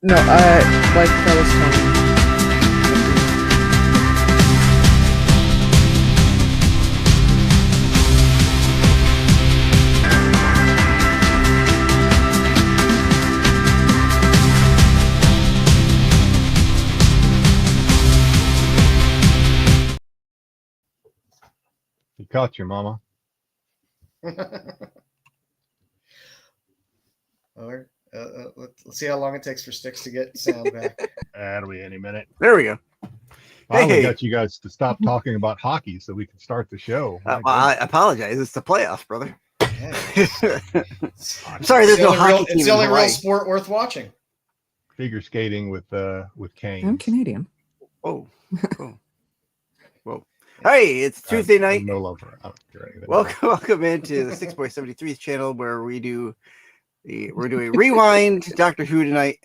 No, like I was telling you. You caught your mama. Let's see how long it takes for Sticks to get sound back. That'll be any minute. There we go. Finally Hey. got you guys to stop talking about hockey so we can start the show. I apologize. It's the playoffs, brother. Yeah, I'm sorry, there's no hockey team It's the only in real Hawaii. sport worth watching. Figure skating with Kane. I'm Canadian. Whoa. Whoa. Hey, it's Tuesday night. No love for it. Welcome into the 6.73 channel where we're doing Rewind Doctor Who tonight,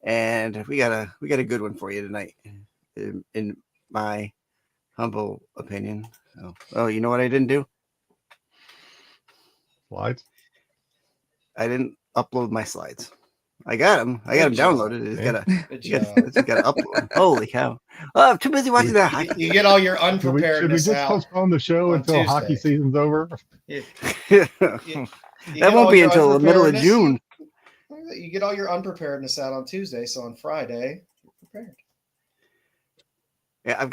and we got a good one for you tonight, in my humble opinion. Oh, you know what I didn't do? Slides. I didn't upload my slides. I got them. I got them downloaded. It's got to upload them. Holy cow! Oh, I'm too busy watching that hockey. You get all your Should we unpreparedness just out. postpone the show until Tuesday. hockey season's over? That won't be until the middle of June. You get all your unpreparedness out on Tuesday, so on Friday you're prepared. Yeah, I'm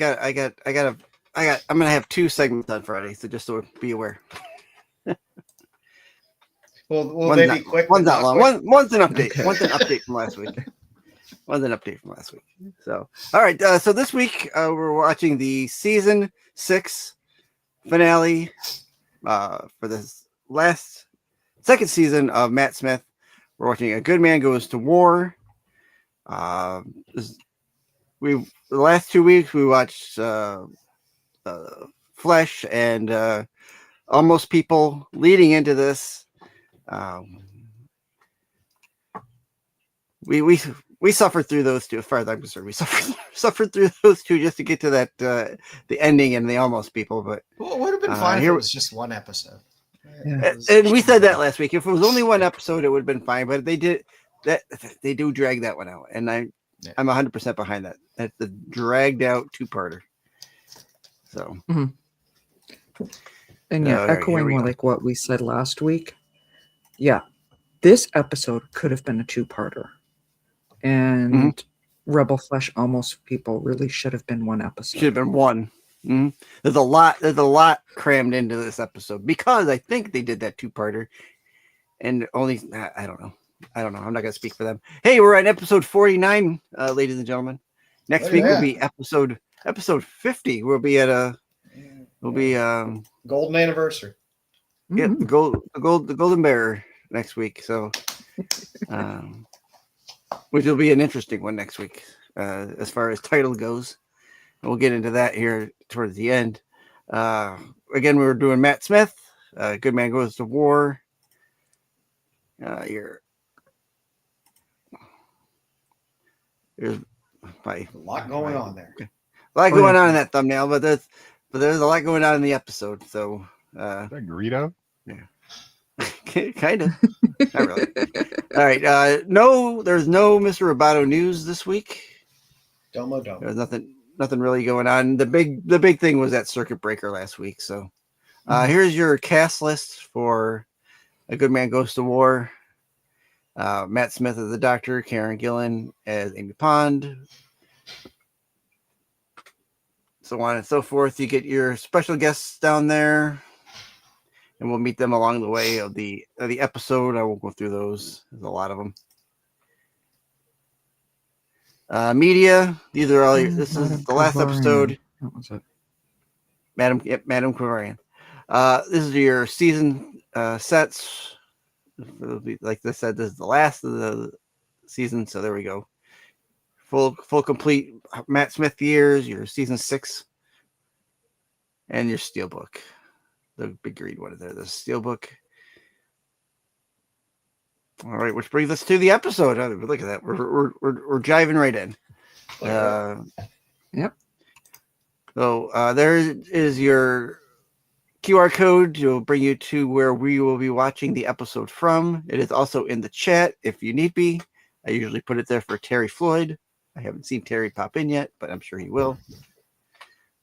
gonna have 2 segments on Friday, so just so be aware. Will they be quick? One's not long. Quick? One's an update. Okay. One's an update from last week. So, all right. So this week we're watching the season 6 finale for this second season of Matt Smith. We're watching A Good Man Goes to War. The last 2 weeks we watched Flesh and Almost People. Leading into this, we suffered through those 2. As far as I'm concerned, we suffered through those 2 just to get to that the ending and the Almost People. But Well, it would have been fine if it was just one episode. Yeah. And we said that last week. If it was only one episode, it would have been fine. But they do drag that one out, and I'm 100% behind that. That's the dragged out 2-parter. So, And yeah, All right, here echoing we more go. like what we said last week. Yeah, this episode could have been a 2-parter, and Rebel Flesh Almost People really should have been one episode. should have been one. There's a lot crammed into this episode because I think they did that 2-parter, and only I don't know. I'm not gonna speak for them. Hey, we're at episode 49, ladies and gentlemen. Next week will be episode 50. We'll be at Golden anniversary. yeah, the Golden Bear next week. So, which will be an interesting one next week, as far as title goes. And we'll get into that here towards the end. Again, we were doing Matt Smith. Good Man Goes to War. There's A lot going on there. A lot going on in that thumbnail, but there's a lot going on in the episode. So, Is that Greedo? kind of. Not really. All right. There's no Mr. Roboto news this week. Domo. There's nothing really going on. The big thing was that circuit breaker last week. So, here's your cast list for A Good Man Goes to War. Matt Smith as the Doctor, Karen Gillan as Amy Pond, so on and so forth. You get your special guests down there, and we'll meet them along the way of the episode. I won't go through those. There's a lot of them. Media. These are all. This is the last episode. That was it. Madam Quivarian. This is your season sets. Like I said, this is the last of the season, so there we go. Full complete Matt Smith years, your season 6, and your steelbook. The big green one there, the steelbook. All right, which brings us to the episode. Look at that. We're jiving right in. Yep. So there is your QR code to bring you to where we will be watching the episode from. It is also in the chat if you need be. I usually put it there for Terry Floyd. I haven't seen Terry pop in yet, but I'm sure he will.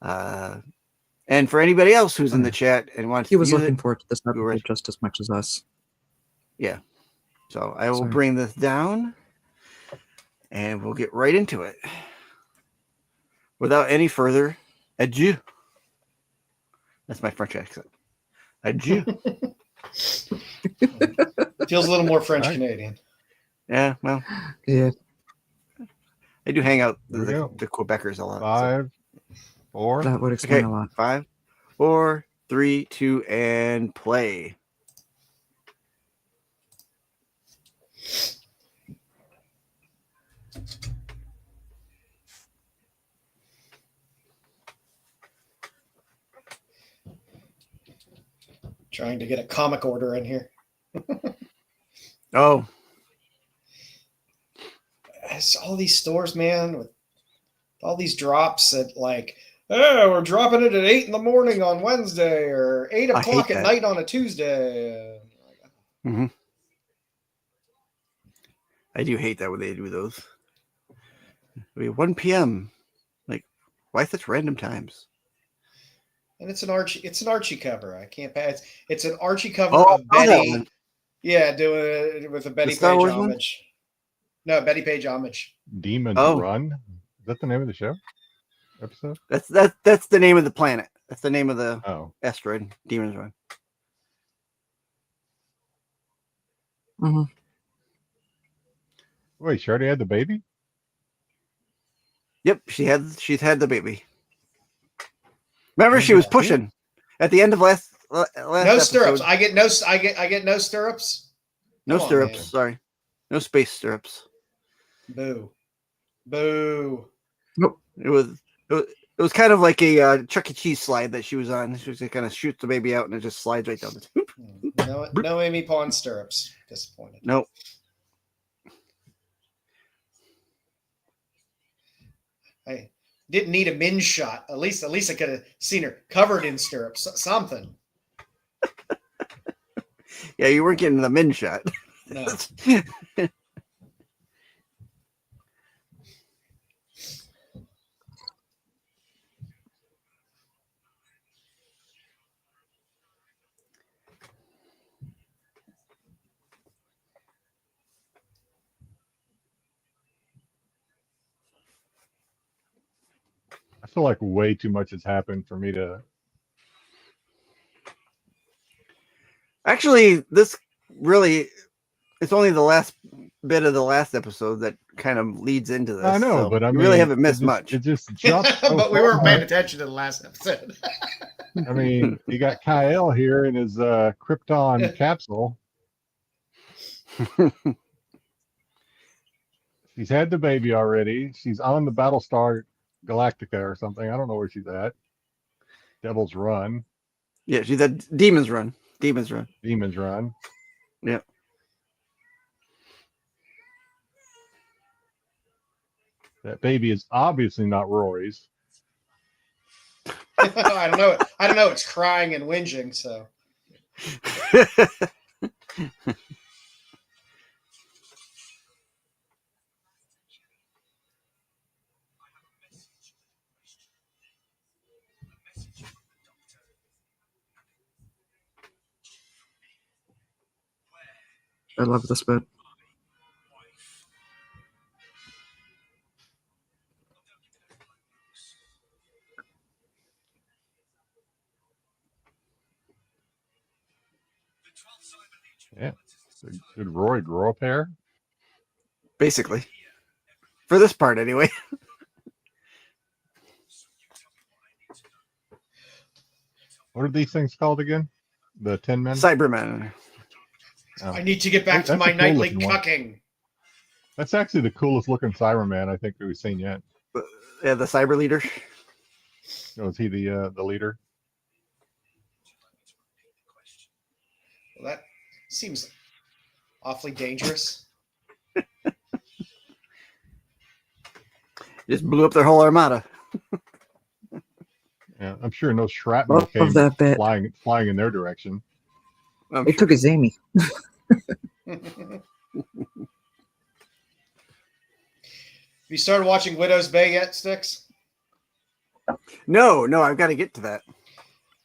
And for anybody else who's in the chat and wants He to was use looking it, forward to this were- episode just as much as us. so I will Sorry. bring this down and we'll get right into it. Without any further ado. That's my French accent. Adieu. Feels a little more French All right. Canadian. Yeah, well, Yeah. I do hang out There we the go. Quebecers a lot. so. 5, 4. That would explain Okay, a lot. 5, 4, 3, 2, and play. Trying to get a comic order in here. Oh, It's all these stores, man, with all these drops at like, oh, we're dropping it at 8 in the morning on Wednesday or 8 I o'clock hate at that. night on a Tuesday. I do hate that when they do those. I mean, 1 p.m. Like, why such random times? And it's an Archie cover. I can't pass. It's an Archie cover Oh, of I saw that Betty. one. Yeah, doing it with a Betty Star Page Wars one? homage. No, Betty Page homage. Demons Oh. Run. Is that the name of the show? Episode? That's the name of the planet. That's the name of the Oh. asteroid. Demons Run. Wait, she already had the baby? Yep, she's had the baby. Remember, she was Yeah. pushing at the end of last No episode. stirrups. I get no stirrups. No Come on, stirrups. man. Sorry, no space stirrups. Boo. Boo. It was kind of like a Chuck E. Cheese slide that she was on. She was kind of shoots the baby out and it just slides right down the tube. No Amy Pond stirrups. Disappointed. Nope. I didn't need a min shot. At least I could have seen her covered in stirrups. Something. Yeah, you weren't getting the min shot. No. I feel like way too much has happened for me to. Actually, this really, it's only the last bit of the last episode that kind of leads into this. I know, so but I you mean, really haven't it missed just- much. It just jumped. so But we weren't far. paying attention to the last episode. I mean, you got Kyle here in his Krypton capsule. She's had the baby already. She's on the Battlestar Galactica or something. I don't know where she's at. Devil's Run, Yeah, she's at Demons Run. Demons Run. Demons Run. Yep. That baby is obviously not Rory's. I don't know. I don't know. It's crying and whinging. So I love this bit. Yeah. Did Rory grow a pair? Basically. For this part, anyway. What are these things called again? The Tin Men? Cybermen. Oh. I need to get back to That's my a cool nightly looking one. cucking. That's actually the coolest looking Cyberman I think we've seen yet. Yeah, the cyber leader. Oh, is he the leader? Well, that seems awfully dangerous. Just blew up their whole armada. Yeah, I'm sure no shrapnel Love came that bit. flying in their direction. I'm They sure. took his Amy. you started watching Widow's Bay yet, Sticks? No, I've got to get to that.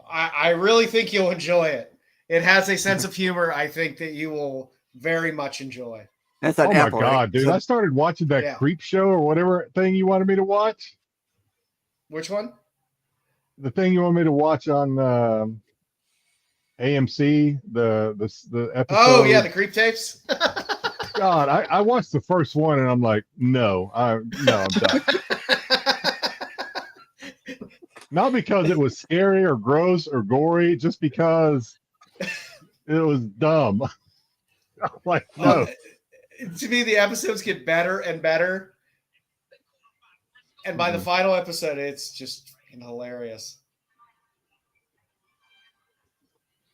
I really think you'll enjoy it. It has a sense of humor I think that you will very much enjoy. That's on Oh my Apple, right? god, dude! I started watching that Yeah. Creep Show or whatever thing you wanted me to watch. Which one? The thing you want me to watch on AMC. The episode. Oh yeah, the creep tapes. God, I watched the first one and I'm like, no, I'm done. Not because it was scary or gross or gory, just because it was dumb. I'm like, no. To me, the episodes get better and better, and by the final episode, it's just freaking hilarious.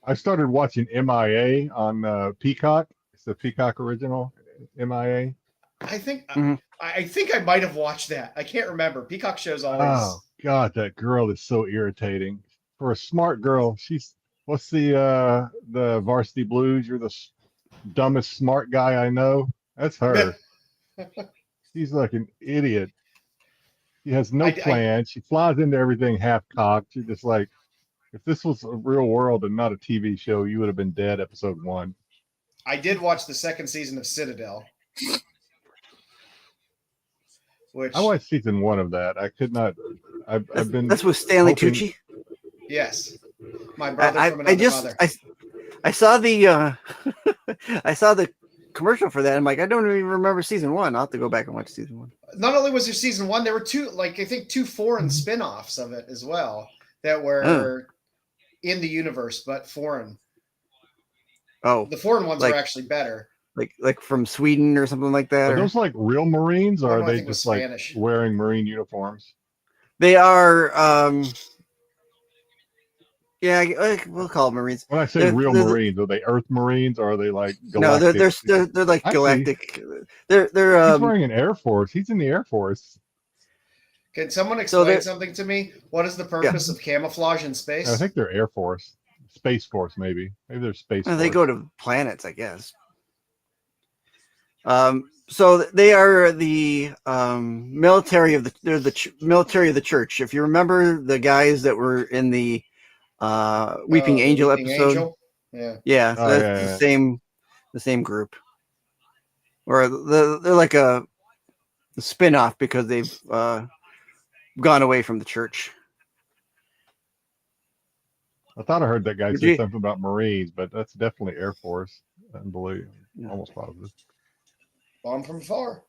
I started watching MIA on Peacock. It's the Peacock original MIA. I think Mhm. I think I might have watched that. I can't remember. Peacock shows always. Oh God, that girl is so irritating. For a smart girl, what's the Varsity Blues? You're the dumbest smart guy I know. That's her. She's like an idiot. She has no plan. She flies into everything half cocked. She's just like, if this was a real world and not a TV show, you would have been dead episode 1. I did watch the second season of Citadel. Which I watched season 1 of that. I could not. I've been. That's with Stanley hoping- Tucci. yes, my brother I, from I another just mother. I saw the I saw the commercial for that. I'm like, I don't even remember season 1. I'll have to go back and watch season 1. Not only was there season 1, there were two foreign spin-offs of it as well that were in the universe but foreign. Oh, The foreign ones Like- were actually better. like from Sweden or something like that. Are or- those like real Marines, or One are I they think was just like Spanish. wearing Marine uniforms? They are. Yeah, we'll call them Marines. When I say They're- real they're- Marines, are they Earth Marines, or are they like No, galactic? they're like Actually, galactic. They're He's wearing an Air Force. He's in the Air Force. Can someone So explain they're- something to me? What is the purpose of camouflage in space? I think they're Air Force, Space Force, maybe. Maybe they're Space well, Force. they go to planets, I guess. So they are the military of the military of the church. If you remember the guys that were in the Weeping The Angel Weeping episode, Angel? Yeah. yeah, so Oh, that's yeah, the same group. Or they're like a spin-off because they've gone away from the church. I thought I heard that guy Would say you- something about Marines, but that's definitely Air Force. I believe, Yeah. almost positive. Bomb from afar.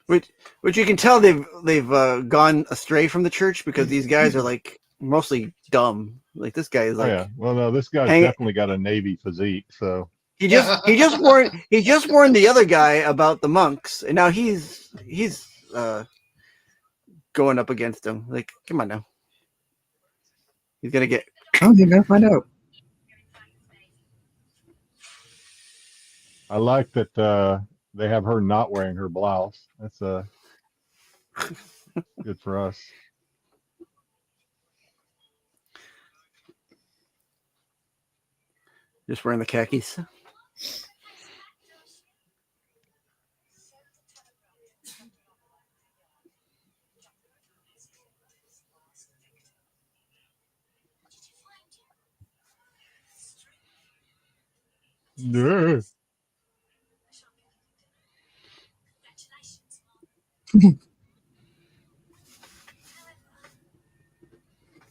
Which you can tell they've gone astray from the church because these guys are like mostly dumb. Like this guy is Oh like yeah. Well, no, this guy's Hang it- definitely got a Navy physique. So he just warned the other guy about the monks, and now he's going up against him. Like, come on now, he's gonna get. Oh, you're gonna find out. I like that they have her not wearing her blouse. That's good for us. Just wearing the khakis. Yeah.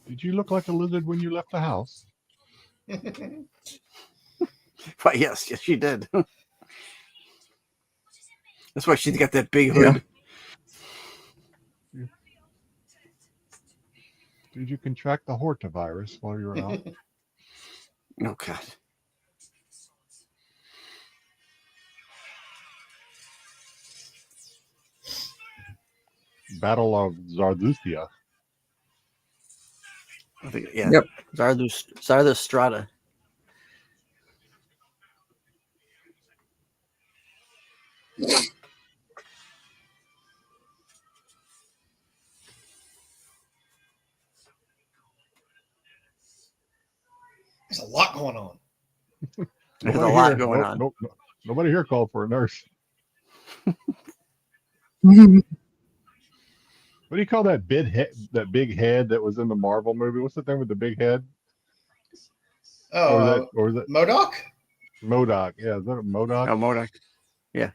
Did you look like a lizard when you left the house? But yes, she did. That's why she's got that big hood. Did you contract the hortavirus while you were out? Oh God. Battle of Zarduthia. I think, yeah. Yep. Zardustrada. There's a lot going on. There's a Nobody lot here- going nope, on. Nope, nobody here called for a nurse. What do you call that big head? That big head that was in the Marvel movie. What's the thing with the big head? Oh, Or was it Modoc? Modoc? Yeah, is that a Modoc? Oh, Modoc. Yeah.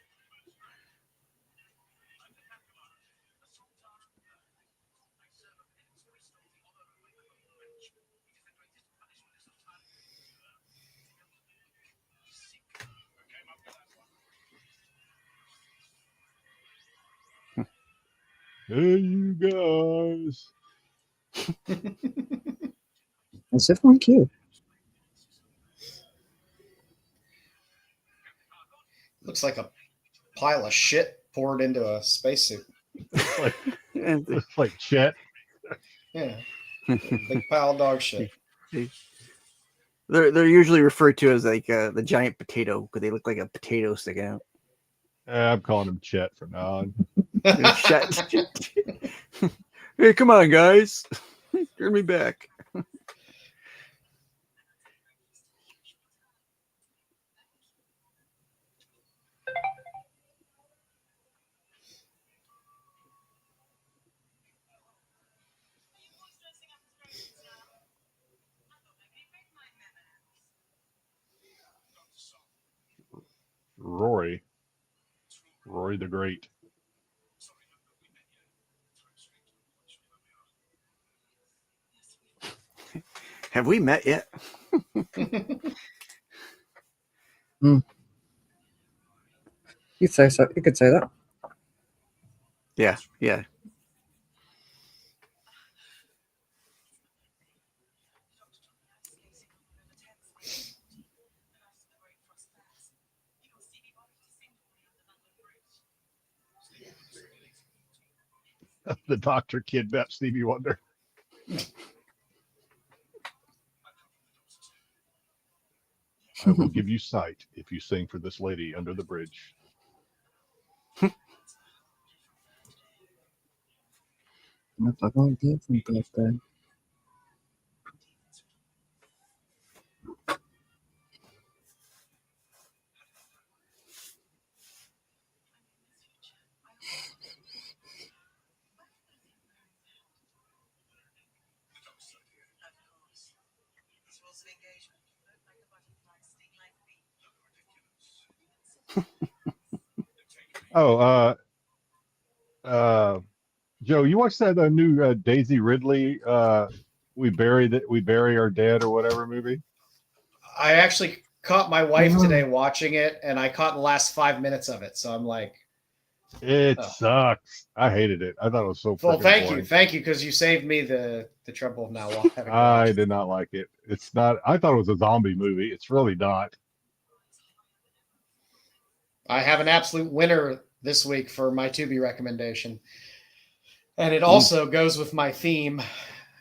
Hey, you guys. As if one cute. Looks like a pile of shit poured into a spacesuit. It's like And it's like Chet. Yeah, big pile of dog shit. they're usually referred to as like the giant potato because they look like a potato sticking out. I'm calling him Chet from now on. Hey, come on, guys. Turn me back. Rory the Great. Have we met yet? You could say so. You could say that. Yeah, yeah. The doctor kidnapped Stevie Wonder. I will give you sight if you sing for this lady under the bridge. If I don't give them birthday. Oh, Joe, you watched that new Daisy Ridley? We bury our dead or whatever movie. I actually caught my wife today watching it, and I caught the last 5 minutes of it. So I'm like, It Oh. sucks. I hated it. I thought it was so. well, freaking boring. thank you, because you saved me the trouble of now having to I watch it. did not like it. It's not. I thought it was a zombie movie. It's really not. I have an absolute winner this week for my Tubi recommendation, and it also goes with my theme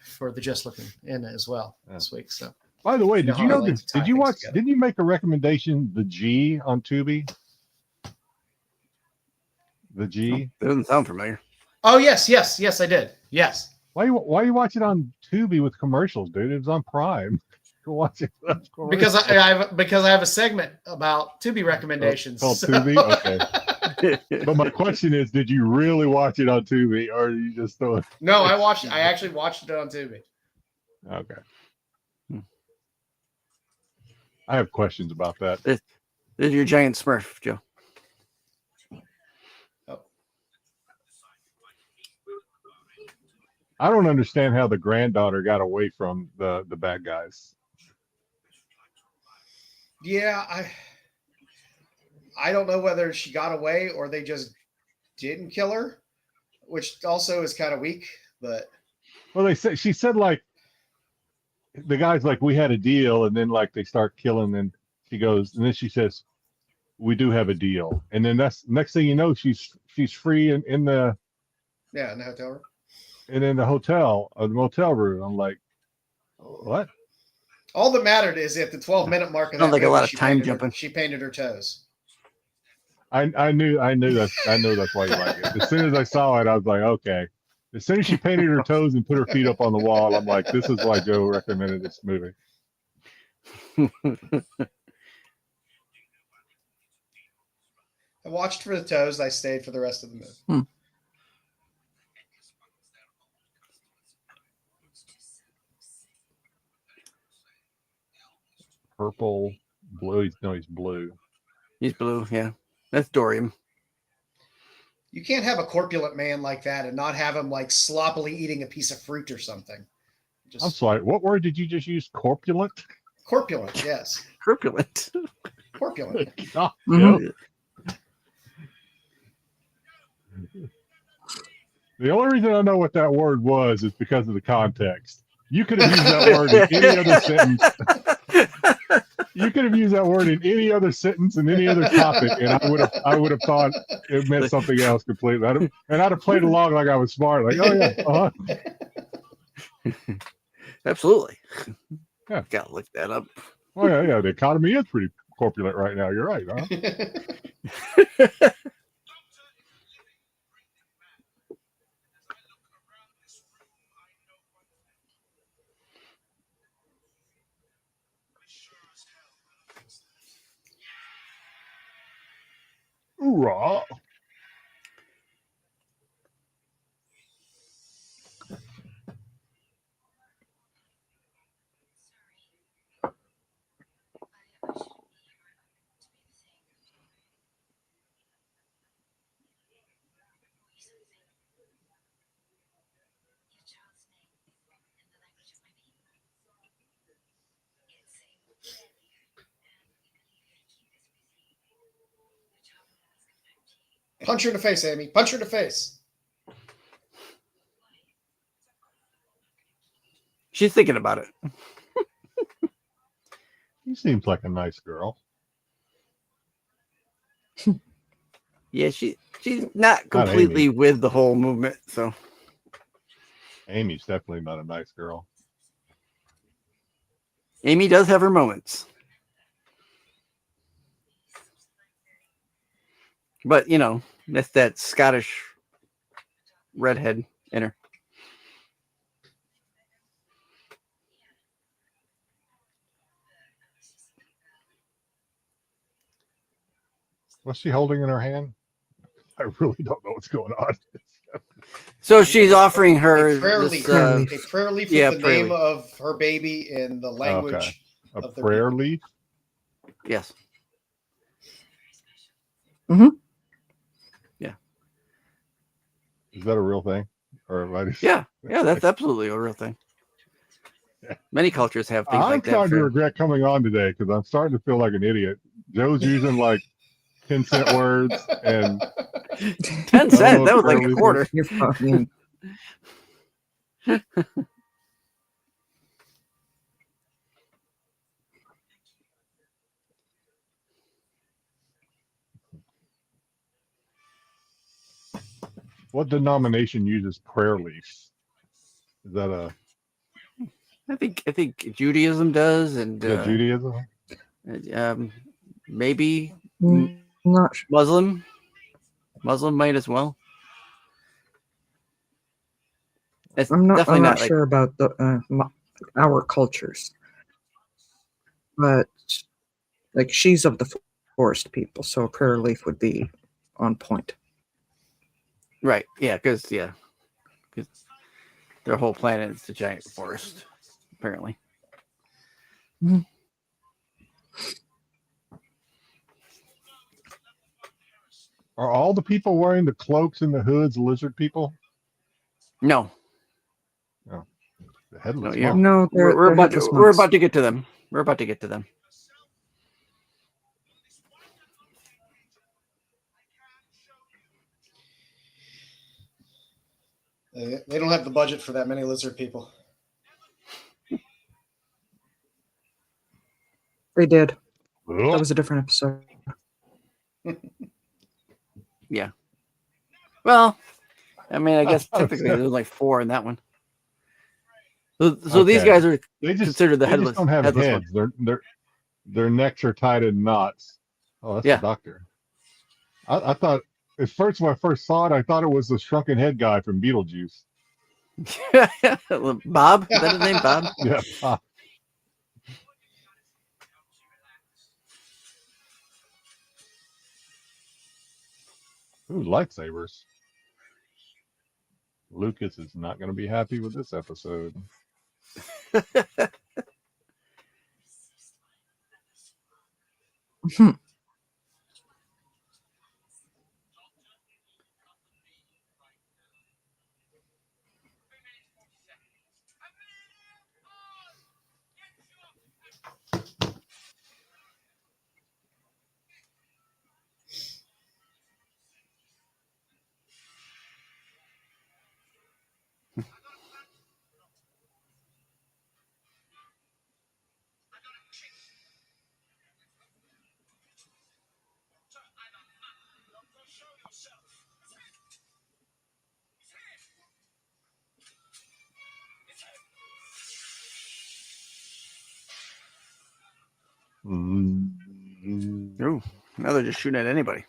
for the Just Looking In as well this week. So, By the way, You know did you how I know like this? to tie Did you things watch? together. Didn't you make a recommendation? The G on Tubi. The G. That doesn't sound familiar. oh yes, I did. Yes, Why you watch it on Tubi with commercials, dude? It was on Prime. Go watch it. without because commercials. I have a segment about Tubi recommendations. Called so- Tubi? Okay. But my question is, did you really watch it on Tubi, or you just throw it? No, I actually watched it on Tubi. Okay. I have questions about that. This is your giant Smurf, Joe. I don't understand how the granddaughter got away from the bad guys. Yeah, I don't know whether she got away or they just didn't kill her, which also is kind of weak. But Well, she said like the guy's like, we had a deal, and then like they start killing, and she goes, and then she says, we do have a deal, and then that's next thing you know, she's free in the yeah, in the hotel room. and in the hotel or the motel room. I'm like, what? All that mattered is at the 12-minute mark of that Sounds like a movie, lot of she time painted her- jumping. She painted her toes. I knew that's why you like it. As soon as I saw it, I was like, okay. As soon as she painted her toes and put her feet up on the wall, I'm like, this is why Joe recommended this movie. I watched for the toes. I stayed for the rest of the move. Purple, blue. He's blue. He's blue. Yeah, that's Dorian. You can't have a corpulent man like that and not have him like sloppily eating a piece of fruit or something. I'm sorry. What word did you just use? Corpulent? Corpulent, yes. Corpulent. Corpulent. God, Mhm. The only reason I know what that word was is because of the context. You could have used that word in any other sentence. You could have used that word in any other sentence and any other topic, and I would have thought it meant something else completely. I'd have played along like I was smart, like, oh yeah, Absolutely. Yeah. Gotta look that up. oh yeah. The economy is pretty corpulent right now. You're right, huh? Hoorah! Punch her in the face, Amy. Punch her in the face. She's thinking about it. He seems like a nice girl. Yeah, she's not completely Amy. with the whole movement. So Amy's definitely not a nice girl. Amy does have her moments. But, you know, that's that Scottish redhead in her. What's she holding in her hand? I really don't know what's going on. So she's offering her A prayer this, leaf. uh, A prayer leaf yeah, with the prayer name leaf. of her baby in the language. Okay. A Of the prayer people. leaf? yes. Is that a real thing? Or am I just... Yeah, that's absolutely a real thing. Many cultures have things I'm like that. starting to for- regret coming on today because I'm starting to feel like an idiot. Joe's using like 10-cent words and 10 cents. That was like prayer a leaf quarter. You're fine. what denomination uses prayer leaves? Is that a I think Judaism does, and Judaism? maybe Not sure. Muslim might as well. It's I'm not definitely not sure about the our cultures, but like she's of the forest people, so a prayer leaf would be on point. right. Yeah, because their whole planet is the giant forest, apparently. Are all the people wearing the cloaks and the hoods lizard people? No, The headless No, yeah. monk. No, we're they're about headless we're monks. about to get to them. We're about to get to them. They don't have the budget for that many lizard people. They did. Ugh. That was a different episode. Well, I mean, I guess typically there's like 4 in that one. So these Okay. guys are They just considered the they headless. just don't have headless heads. one. Their necks are tied in knots. Oh, that's Yeah. the doctor. I thought at first when I first saw it, I thought it was the shrunken head guy from Beetlejuice. Bob? Is that his name? Bob? Yeah. Ooh, lightsabers. Lucas is not going to be happy with this episode. Hmm. Mm. Ooh, now they're just shooting at anybody.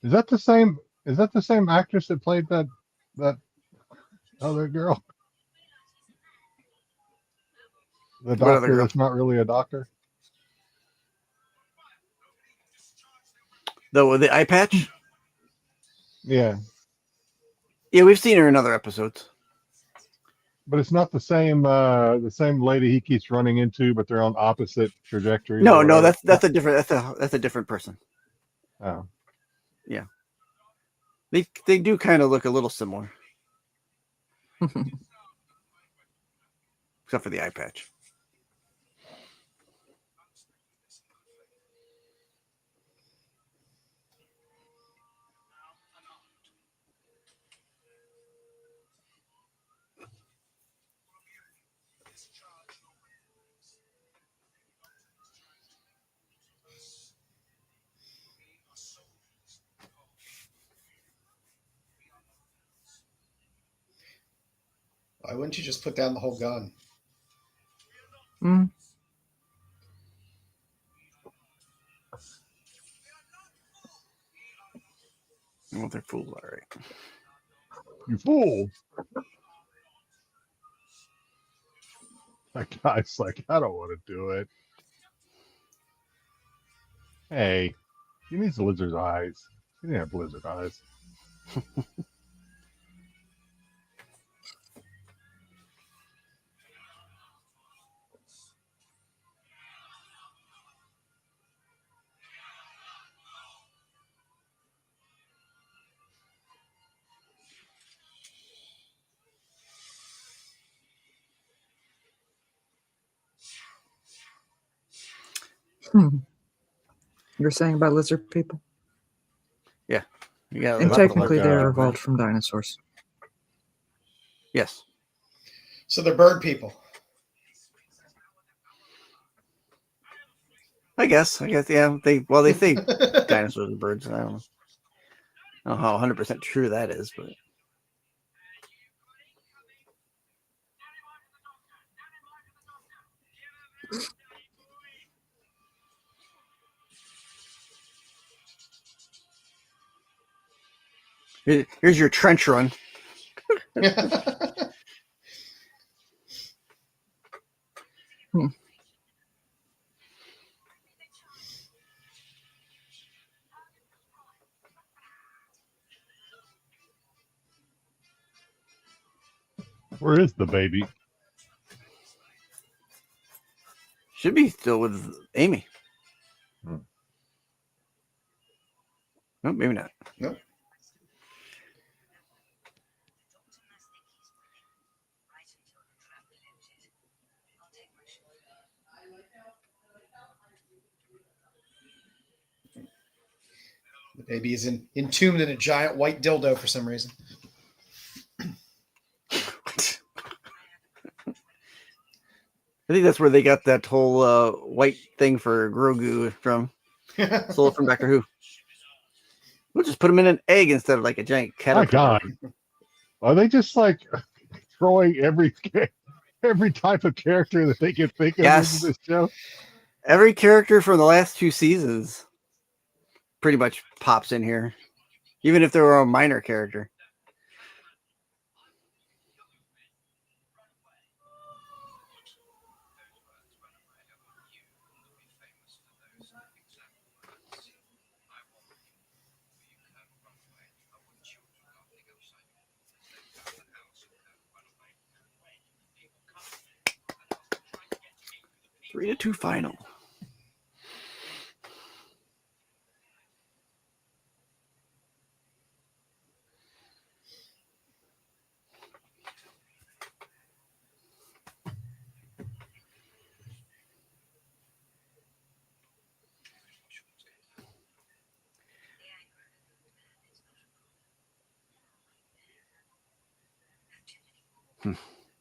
Is that the same? Is that the same actress that played that other girl? The What other doctor girl? that's not really a doctor? The eye patch? Yeah, Yeah, we've seen her in other episodes. but it's not the same lady he keeps running into, but they're on opposite trajectories. No, or no, whatever. that's a different that's a different person. Oh. They do kind of look a little similar, except for the eye patch. Why wouldn't you just put down the whole gun? Mm. Well, they're fools, all right. You fool! That guy's like, I don't want to do it. Hey, he needs the lizard's eyes. He didn't have lizard eyes. Hmm. You're saying about lizard people? You got And Like- technically, like, they are uh, evolved from dinosaurs. yes. So they're bird people. I guess, yeah. They say dinosaurs and birds. I don't know how 100% true that is, but here's your trench run. Where is the baby? Should be still with Amy. Hmm. No, maybe not. Nope. The baby is entombed in a giant white dildo for some reason. I think that's where they got that whole white thing for Grogu from. Stole it from Doctor Who. We'll just put him in an egg instead of like a giant My caterpillar. God, are they just like throwing every type of character that they can think of Yes. into this show? Every character from the last 2 seasons pretty much pops in here, even if they were a minor character. 3-2 final.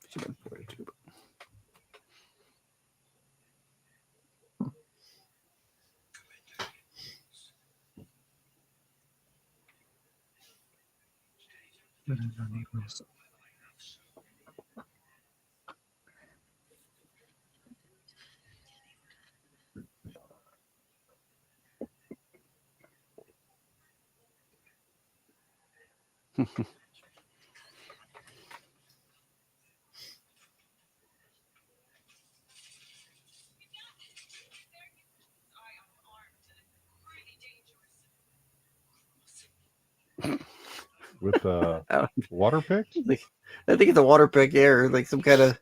Should have been 42. With water pick. Like, I think it's a water pick air, like some kind of.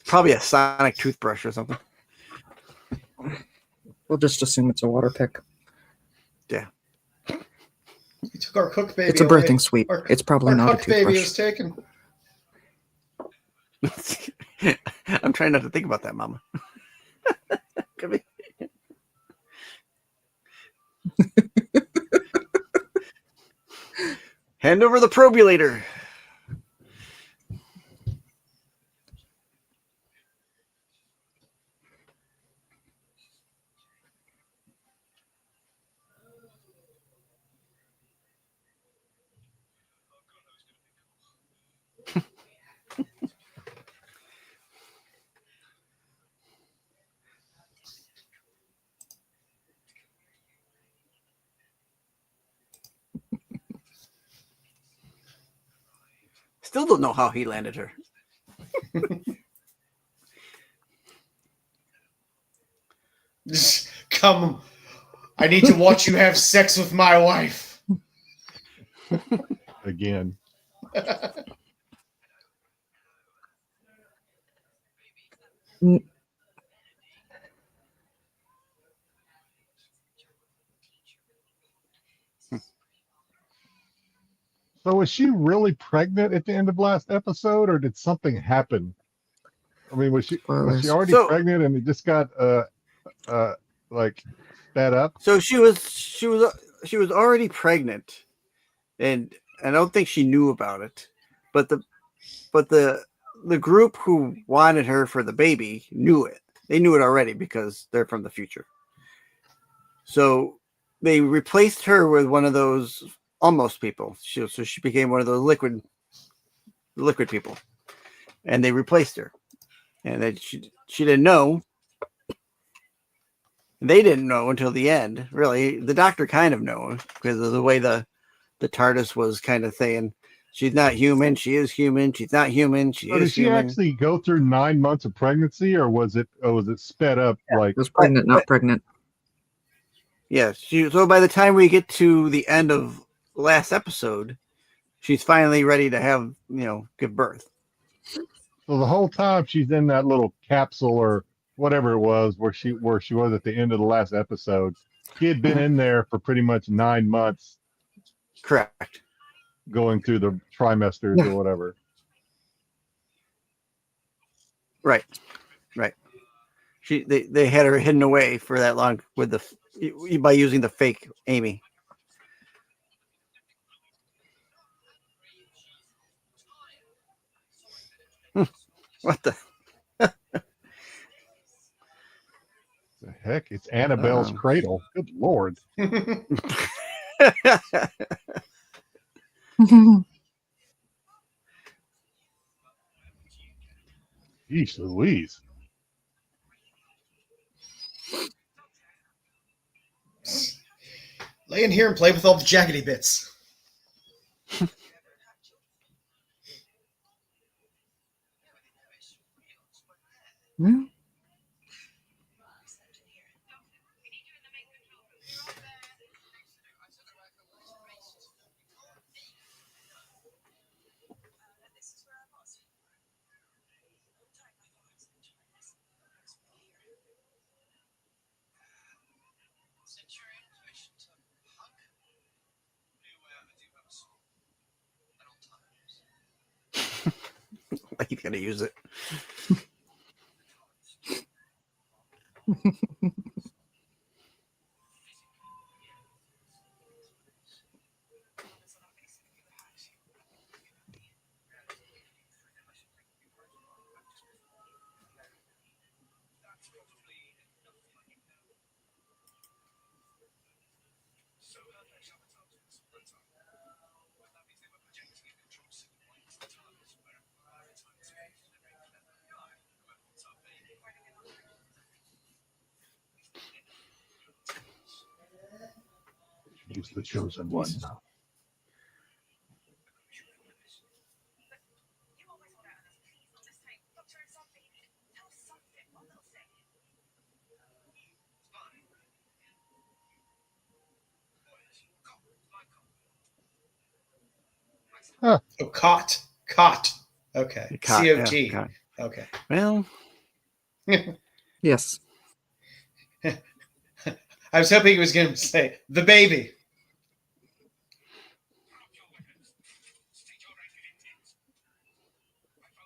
Probably a sonic toothbrush or something. We'll just assume it's a water pick. Yeah. You took our cook baby. It's a away. birthing suite. It's probably Our not a cook baby toothbrush. was taken. I'm trying not to think about that, Mama. Could be. Hand over the probulator. Still don't know how he landed her. Just come. I need to watch you have sex with my wife. Again. So was she really pregnant at the end of last episode, or did something happen? I mean, was she Spoilers. already So- pregnant and it just got like sped up? So she was already pregnant, and I don't think she knew about it. But the group who wanted her for the baby knew it. They knew it already because they're from the future. So they replaced her with one of those almost people. So she became one of those liquid people, and they replaced her. And then she didn't know. They didn't know until the end. Really, the doctor kind of knew because of the way the TARDIS was kind of saying, she's not human. She is human. She's not human. She So did is she human. actually go through 9 months of pregnancy, or was it sped up? Like, It was pregnant, not pregnant. Yeah. So by the time we get to the end of last episode, she's finally ready to have, give birth. so the whole time she's in that little capsule or whatever it was where she was at the end of the last episode. She had been in there for pretty much 9 months, Correct. going through the trimesters or whatever. Right. They had her hidden away for that long with by using the fake Amy. What the? The heck, it's Annabelle's cradle. Good Lord. Jeez Louise. Lay in here and play with all the jaggedy bits. Hmm? He's gonna use it. He's the chosen one. Oh, cot. Okay. Cot, yeah, COT. cot. Okay. Well, Yes. I was hoping he was going to say the baby.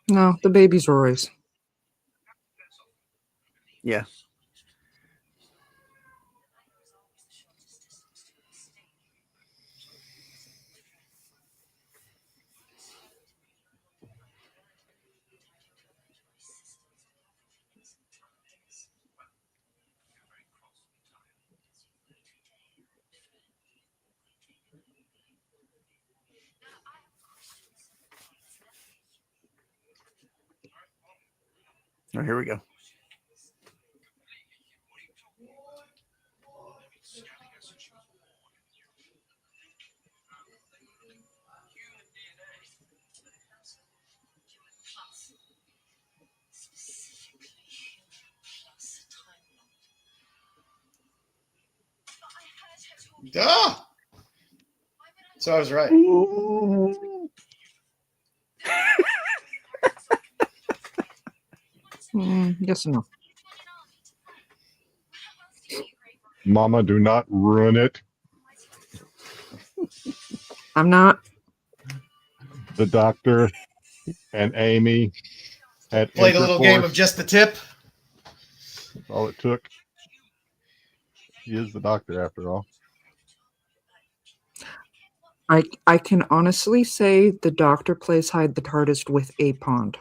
No, the baby's Rory's. yeah. Oh, here we go. Duh. So I was right. Yes and no. Mama, do not ruin it. I'm not. The doctor and Amy had Played a little game of intercourse. just the tip. That's all it took. He is the doctor after all. I can honestly say the Doctor plays hide the TARDIS with a pond.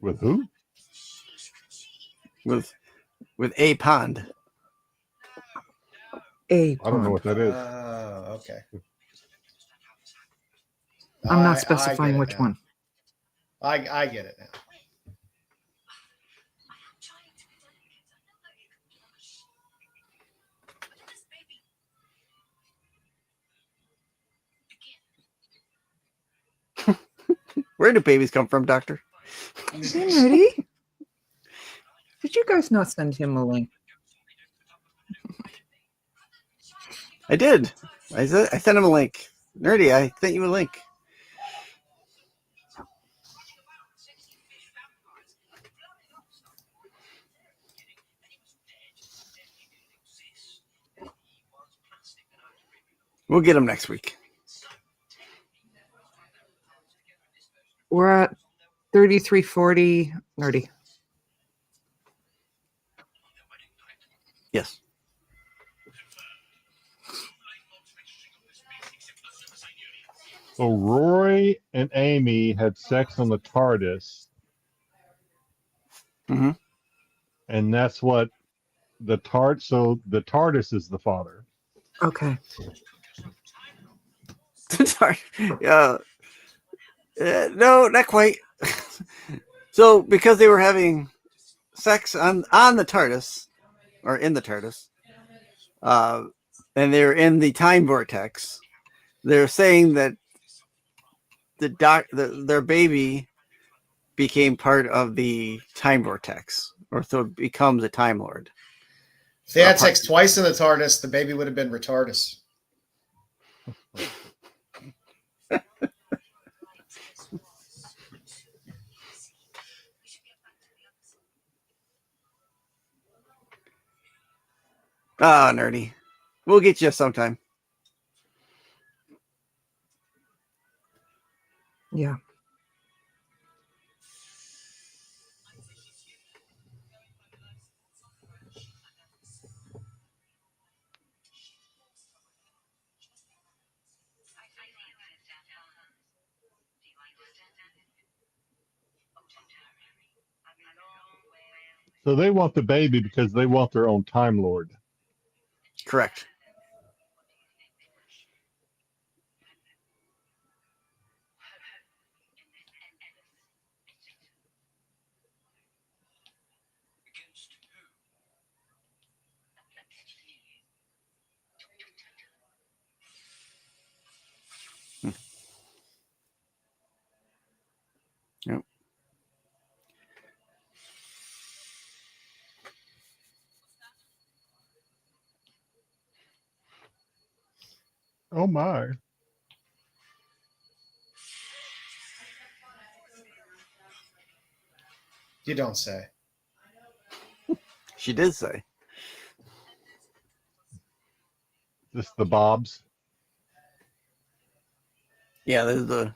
With who? With a pond. A I don't know pond. what that is. Okay. I'm I not get specifying it which now. one. I get it now. Where do babies come from, Doctor? Hey, Nerdy. Did you guys not send him a link? I did. I sent him a link. Nerdy, I sent you a link. We'll get him next week. We're at 3340. Nerdy. Yes. So Roy and Amy had sex on the TARDIS, Mm-hmm. and that's what the TARDIS. So the TARDIS is the father. Okay. Sorry. No, not quite. So because they were having sex on the TARDIS, or in the TARDIS, and they're in the time vortex, they're saying that their baby became part of the time vortex, or so it becomes a Time Lord. If they had sex twice in the TARDIS, the baby would have been retardus. Ah, Nerdy. We'll get you sometime. Yeah. So they want the baby because they want their own Time Lord. Correct. Yep. Oh my. You don't say. She did say. Just the Bobs. Yeah, there's the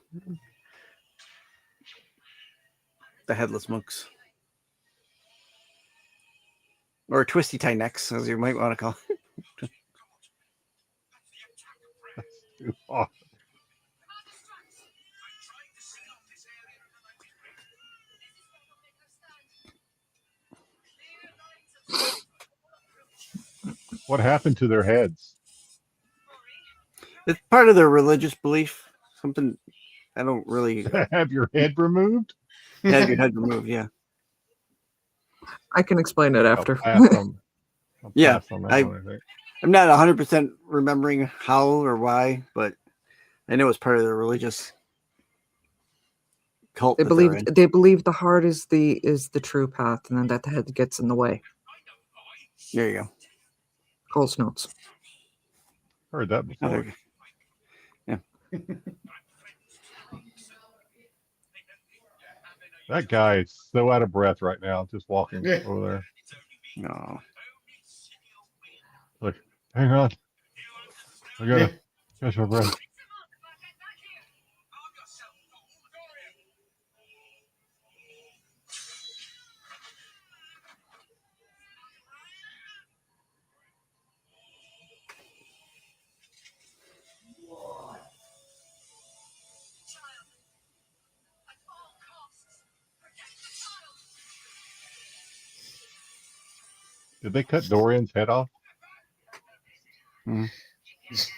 headless monks. Or twisty tie necks, as you might want to call it. Too awesome. What happened to their heads? It's part of their religious belief. Something I don't really Have your head removed? have your head removed. Yeah. I can explain it I'll after. pass on. I'll Yeah, pass on that I- one, I think. I'm not 100% remembering how or why, but I know it's part of the religious cult. They that they're believe in. they believe the heart is the true path, and then that the head gets in the way. There you go. Cole's notes. Heard that Oh, there before. you go. That guy is so out of breath right now, just walking Yeah. over there. No. Like, hang on. I gotta Yeah. catch my breath. Did they cut Dorian's head off?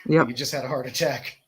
Yep. He just had a heart attack.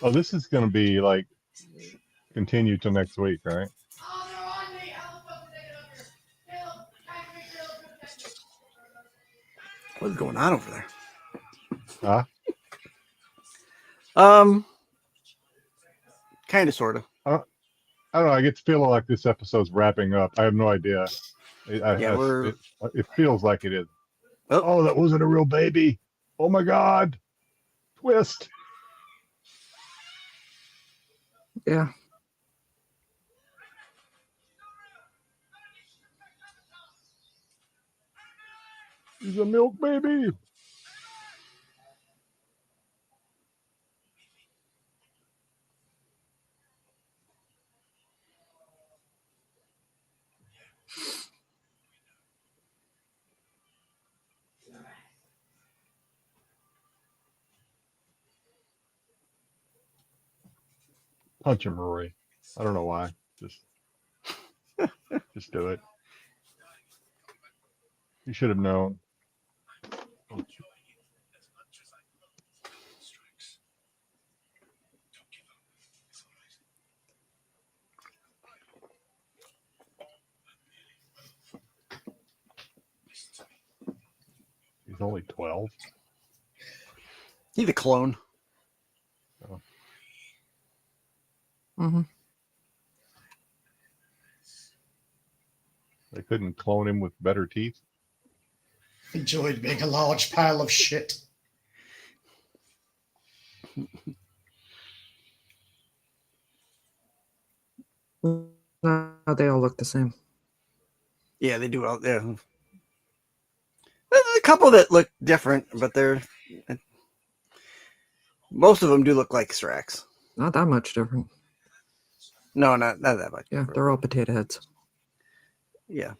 Oh, this is gonna be like continued till next week, right? What's going on over there? Huh? Kind of, sort of. I don't know. I get the feeling like this episode's wrapping up. I have no idea. It feels like it is. Oh. Oh, that wasn't a real baby. Oh my God. Twist. Yeah. He's a milk baby. Punch him, Rory. I don't know why. Just do it. You should have known. He's only 12. He's a clone. Mm-hmm. They couldn't clone him with better teeth. Enjoyed being a large pile of shit. No, they all look the same. Yeah, they do. Yeah. There's a couple that look different, but most of them do look like Strax. Not that much different. No, not that much. Yeah, different. they're all potato heads. Yeah.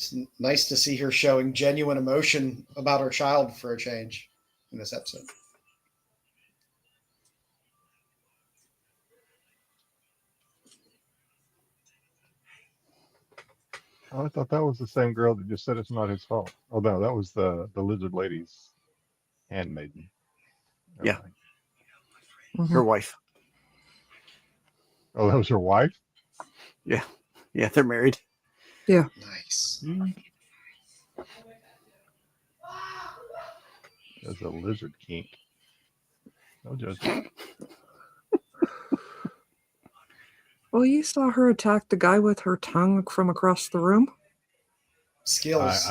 It's nice to see her showing genuine emotion about her child for a change in this episode. Oh, I thought that was the same girl that just said it's not his fault. Oh no, that was the lizard lady's handmaiden. Never Yeah. mind. Mhm. Her wife. Oh, that was her wife? Yeah, they're married. Nice. That's a lizard kink. No judgment. Well, you saw her attack the guy with her tongue from across the room. Skills.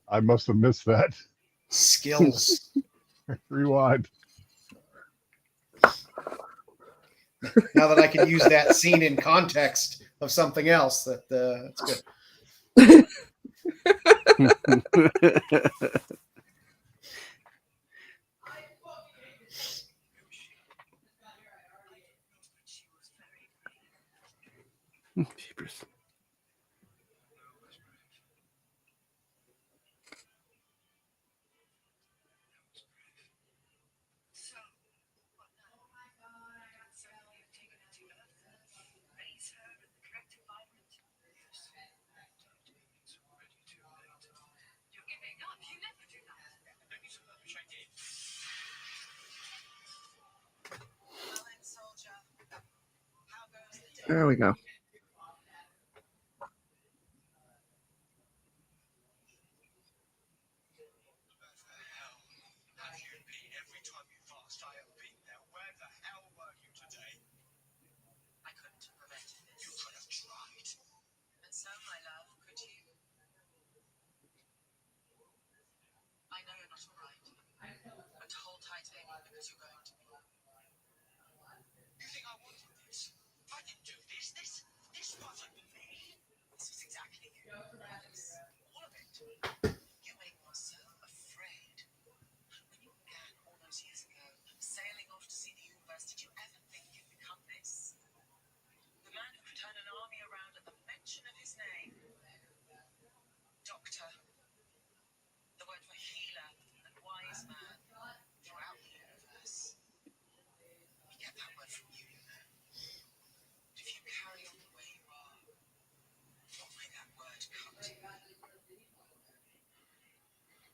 I must have missed that. Skills. Rewind. Now that I can use that scene in context of something else, that's good. Jeepers. There we go.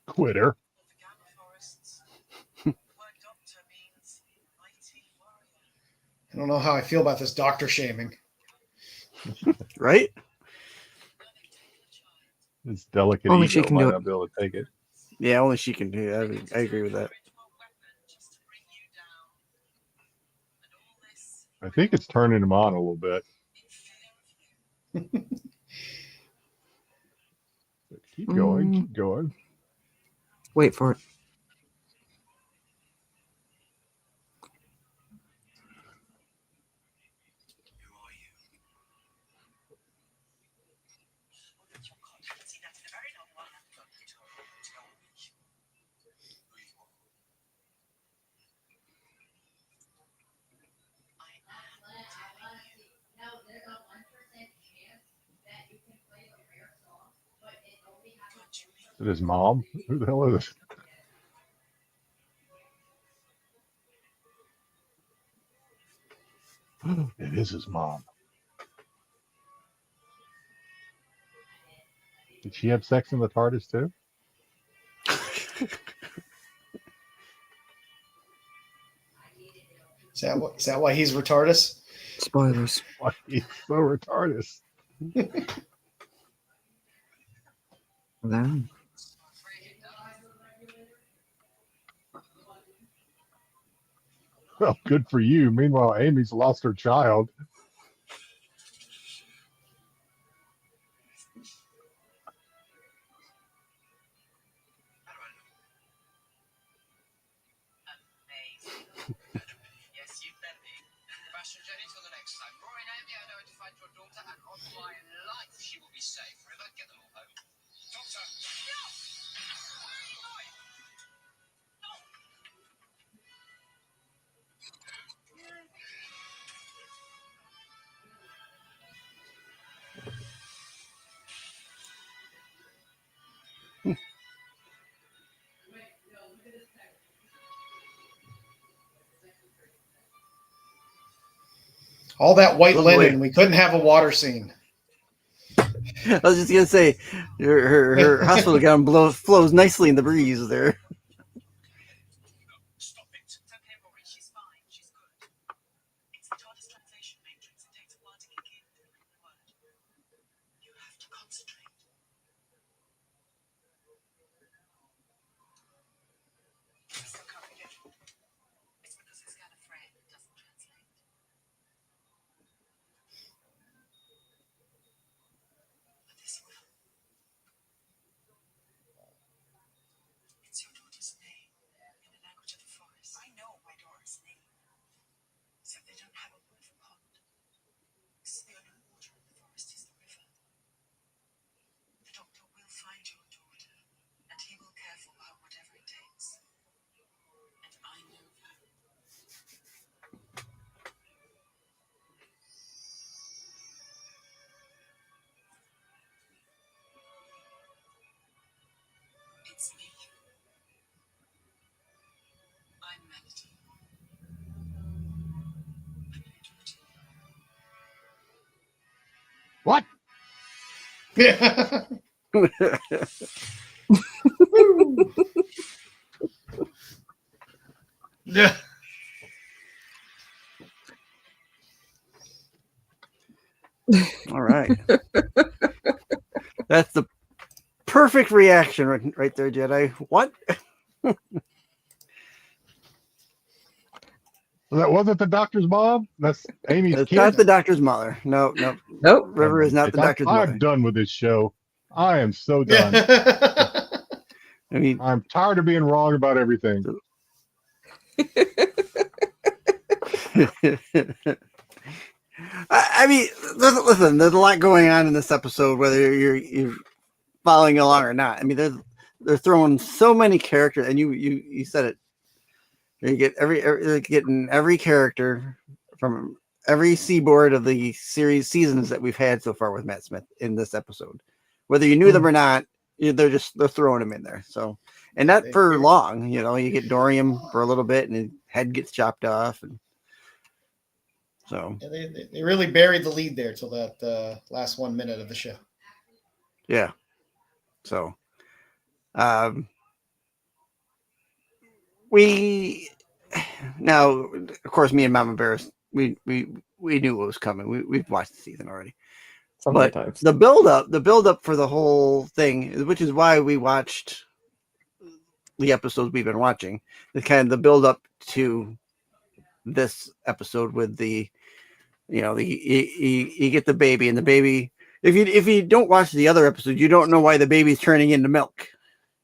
Quitter. I don't know how I feel about this doctor shaming. Right? His delicate Only she ego can might do it. not be able to take it. Yeah, only she can do that. I agree with that. I think it's turning him on a little bit. Keep going, keep going. Wait for it. Is it his mom? Who the hell is it? It is his mom. Did she have sex in the TARDIS too? Is that why he's retardus? Spoilers. Why he's so retarded? Then Well, good for you. Meanwhile, Amy's lost her child. Yes, you bet me. Fashion journey till the next time. Roy and Amy, I know where to find your daughter, and on my life, she will be safe. River, get them all home. Doctor! No! Where are you going? No! All that white Oh, linen. boy. We couldn't have a water scene. I was just gonna say, her hospital gown flows nicely in the breeze there. Stop it. It's okay, Rory. She's fine. She's good. It's the TARDIS translation matrix. It takes a while to kick in. Word. You have to concentrate. It's the code. It's because it's got a thread. It doesn't translate. But this will. It's your daughter's name in the language of the forest. I know my daughter's name. Except they don't have a word for pond. So the only water in the forest is the river. The doctor will find your daughter, and he will care for her whatever it takes. And I know that. It's me. I'm Melody. I'm your daughter. What? Yeah. Yeah. All right. That's the perfect reaction right there, Jedi. What? That wasn't the doctor's mom. That's Amy's It's kid. not the doctor's mother. No. nope. River is not the doctor's mother. I'm done with this show. I am so done. Yeah. I mean, I'm tired of being wrong about everything. I mean, listen. There's a lot going on in this episode, whether you're following along or not. I mean, they're throwing so many characters, and you said it. You get they're getting every character from every seaboard of the seasons that we've had so far with Matt Smith in this episode, whether you knew them or not. They're throwing them in there. So, and not for long. You know, you get Dorian for a little bit, and his head gets chopped off, and so They really buried the lead there till that last 1 minute of the show. yeah. So, we now, of course, me and Mama Bears, we knew what was coming. We've watched the season already. But Sometimes. the build up for the whole thing, which is why we watched the episodes we've been watching, the kind of the build up to this episode with the, you know, you get the baby, and the baby, if you don't watch the other episode, you don't know why the baby's turning into milk.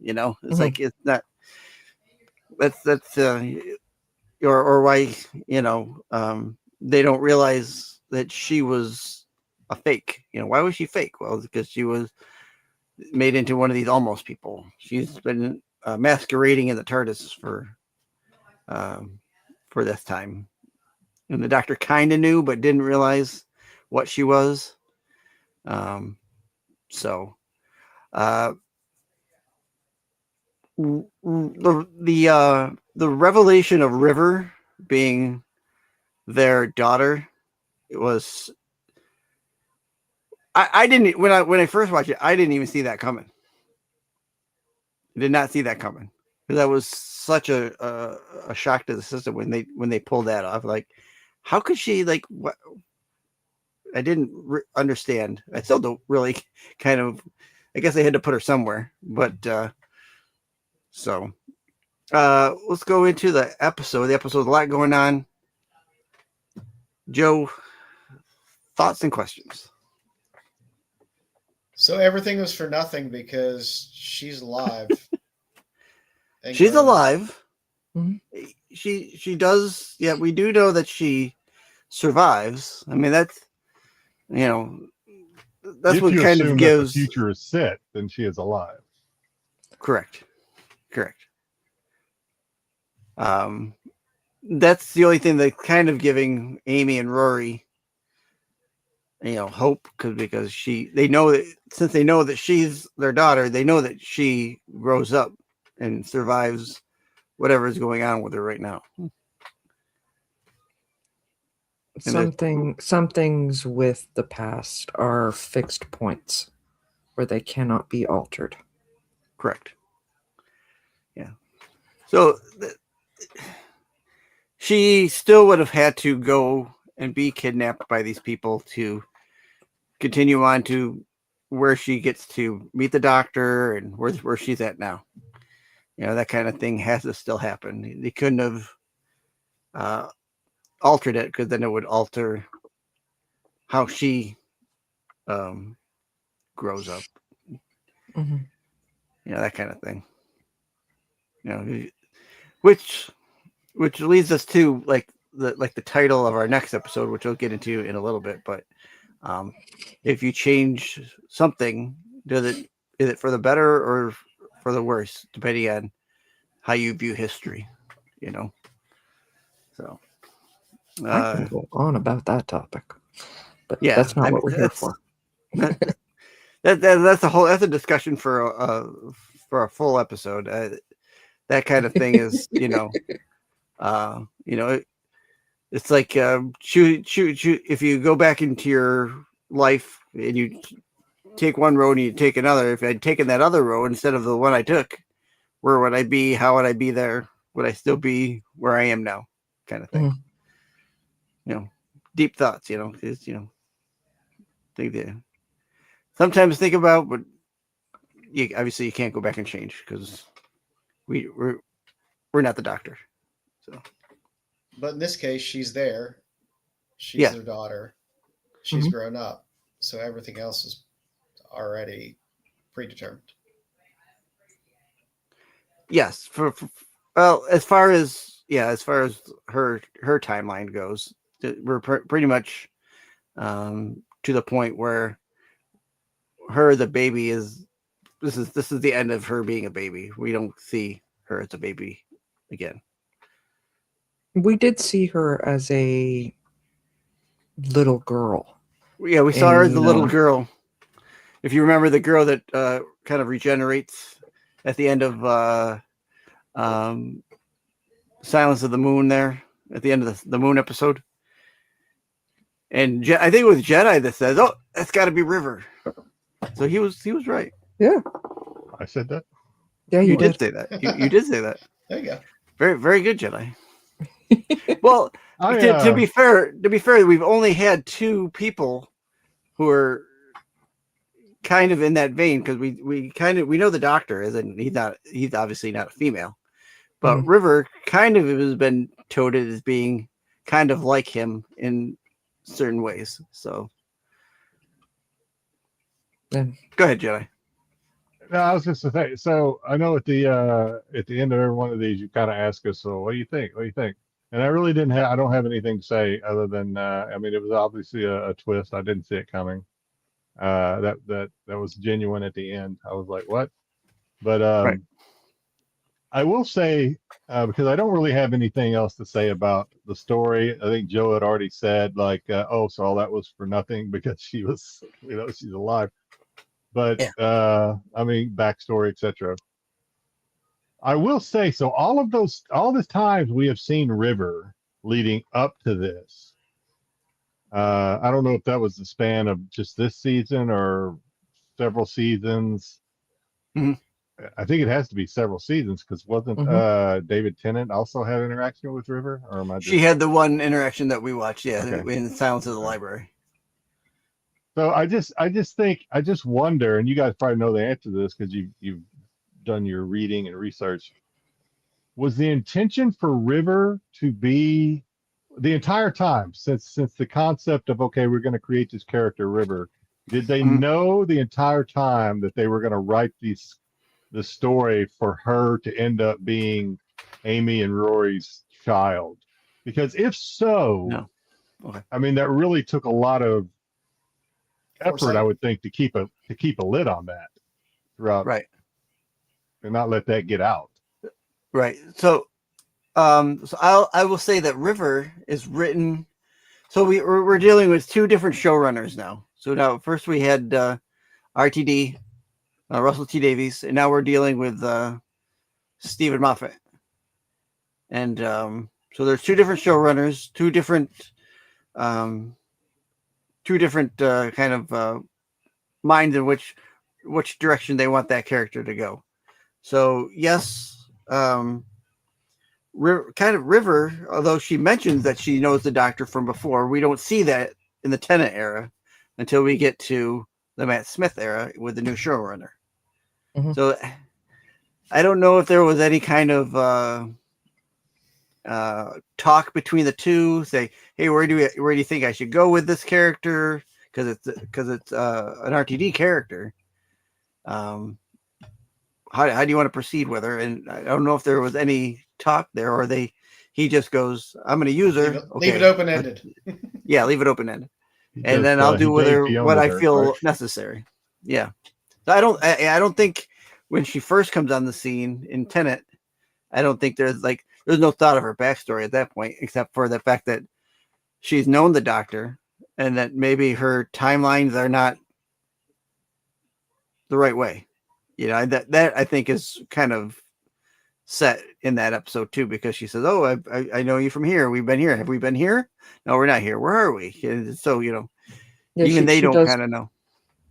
You know, it's like, it's not, that's or why, you know, they don't realize that she was a fake. You know, why was she fake? Well, because she was made into one of these almost people. She's been masquerading in the TARDIS for this time, and the doctor kind of knew but didn't realize what she was. So the revelation of River being their daughter, it was I didn't when I first watched it, I didn't even see that coming. I did not see that coming. Because that was such a shock to the system when they pulled that off. Like, how could she, like, what? I didn't understand. I still don't really kind of. I guess they had to put her somewhere, but so let's go into the episode. The episode's a lot going on. Joe, thoughts and questions. So everything was for nothing because she's alive. Thank She's goodness. alive. Mhm. She does. Yeah, we do know that she survives. I mean, that's that's if what you kind assume of that gives. the future is set, then she is alive. Correct. That's the only thing that kind of giving Amy and Rory, hope, because they know that since they know that she's their daughter, they know that she grows up and survives whatever is going on with her right now. Some things with the past are fixed points where they cannot be altered. Correct. Yeah. So she still would have had to go and be kidnapped by these people to continue on to where she gets to meet the doctor and where she's at now. That kind of thing has to still happen. They couldn't have altered it, because then it would alter how she grows up. Mm-hmm. That kind of thing. Which leads us to like the title of our next episode, which we'll get into in a little bit. But if you change something, is it for the better or for the worse, depending on how you view history? So I can go on about that topic, but yeah, that's not what we're here for. That's a discussion for a full episode. That kind of thing is, it's like shoot. If you go back into your life and you take one road and you take another, if I'd taken that other road instead of the one I took, where would I be? How would I be there? Would I still be where I am now? Kind of thing. Deep thoughts. Sometimes think about, but obviously you can't go back and change, because we're not the doctor. So, But in this case, she's there. She's their daughter. She's grown up. So everything else is already predetermined. Yes. Well, as far as her timeline goes, we're pretty much to the point where the baby is. This is the end of her being a baby. We don't see her as a baby again. We did see her as a little girl. Yeah, we saw her as the little girl. If you remember, the girl that kind of regenerates at the end of Silence of the Moon, there at the end of the Moon episode. And I think it was Jedi that says, "Oh, that's got to be River." So he was right. Yeah, I said that. Yeah, you did say that. You did say that. There you go. Very, very good, Jedi. Well, I, to be fair, we've only had two people who are kind of in that vein, because we know the doctor isn't. He's obviously not a female, but River kind of has been touted as being kind of like him in certain ways. So, go ahead, Jedi. No, I was just to say. So I know at the end of every one of these, you kind of ask us, "So what do you think? What do you think?" And I really didn't have. I don't have anything to say other than, I mean, it was obviously a twist. I didn't see it coming. That was genuine at the end. I was like, "What?" But Right. I will say, because I don't really have anything else to say about the story. I think Joe had already said, like, "Oh, so all that was for nothing because she was, she's alive." But I mean, backstory, etc. I will say, so all this times we have seen River leading up to this. I don't know if that was the span of just this season or several seasons. Mhm. I think it has to be several seasons because wasn't David Tennant also had interaction with River, or am I just? She had the one interaction that we watched, yeah, Okay. in Silence of the Okay. Library. So I just wonder, and you guys probably know the answer to this because you've done your reading and research. Was the intention for River to be the entire time since the concept of okay, we're going to create this character River? Did they Mhm. know the entire time that they were going to write the story for her to end up being Amy and Rory's child? Because if so, No. Okay. I mean that really took a lot of effort, Foresight. I would think, to keep a lid on that throughout Right. and not let that get out. Right. So I will say that River is written. So we're dealing with two different showrunners now. So now first we had RTD, Russell T Davies, and now we're dealing with Stephen Moffat. And so there's two different showrunners, two different kind of minds in which direction they want that character to go. So yes, River, although she mentions that she knows the Doctor from before, we don't see that in the Tennant era until we get to the Matt Smith era with the new showrunner. Mhm. So I don't know if there was any kind of talk between the two. Say, hey, where do you think I should go with this character? Because it's an RTD character. How do you want to proceed with her? And I don't know if there was any talk there, or he just goes, I'm going to use her. Leave it open ended. Yeah, leave it open ended, and Just, then I'll he do with gave her Fiona what I her, feel right? necessary. Yeah, so I don't think when she first comes on the scene in Tenet, I don't think there's no thought of her backstory at that point, except for the fact that she's known the Doctor, and that maybe her timelines are not the right way. You know, that I think is kind of set in that episode too, because she says, "Oh, I know you from here. We've been here. Have we been here? No, we're not here. Where are we?" And so Yeah, even they she don't does. kind of know.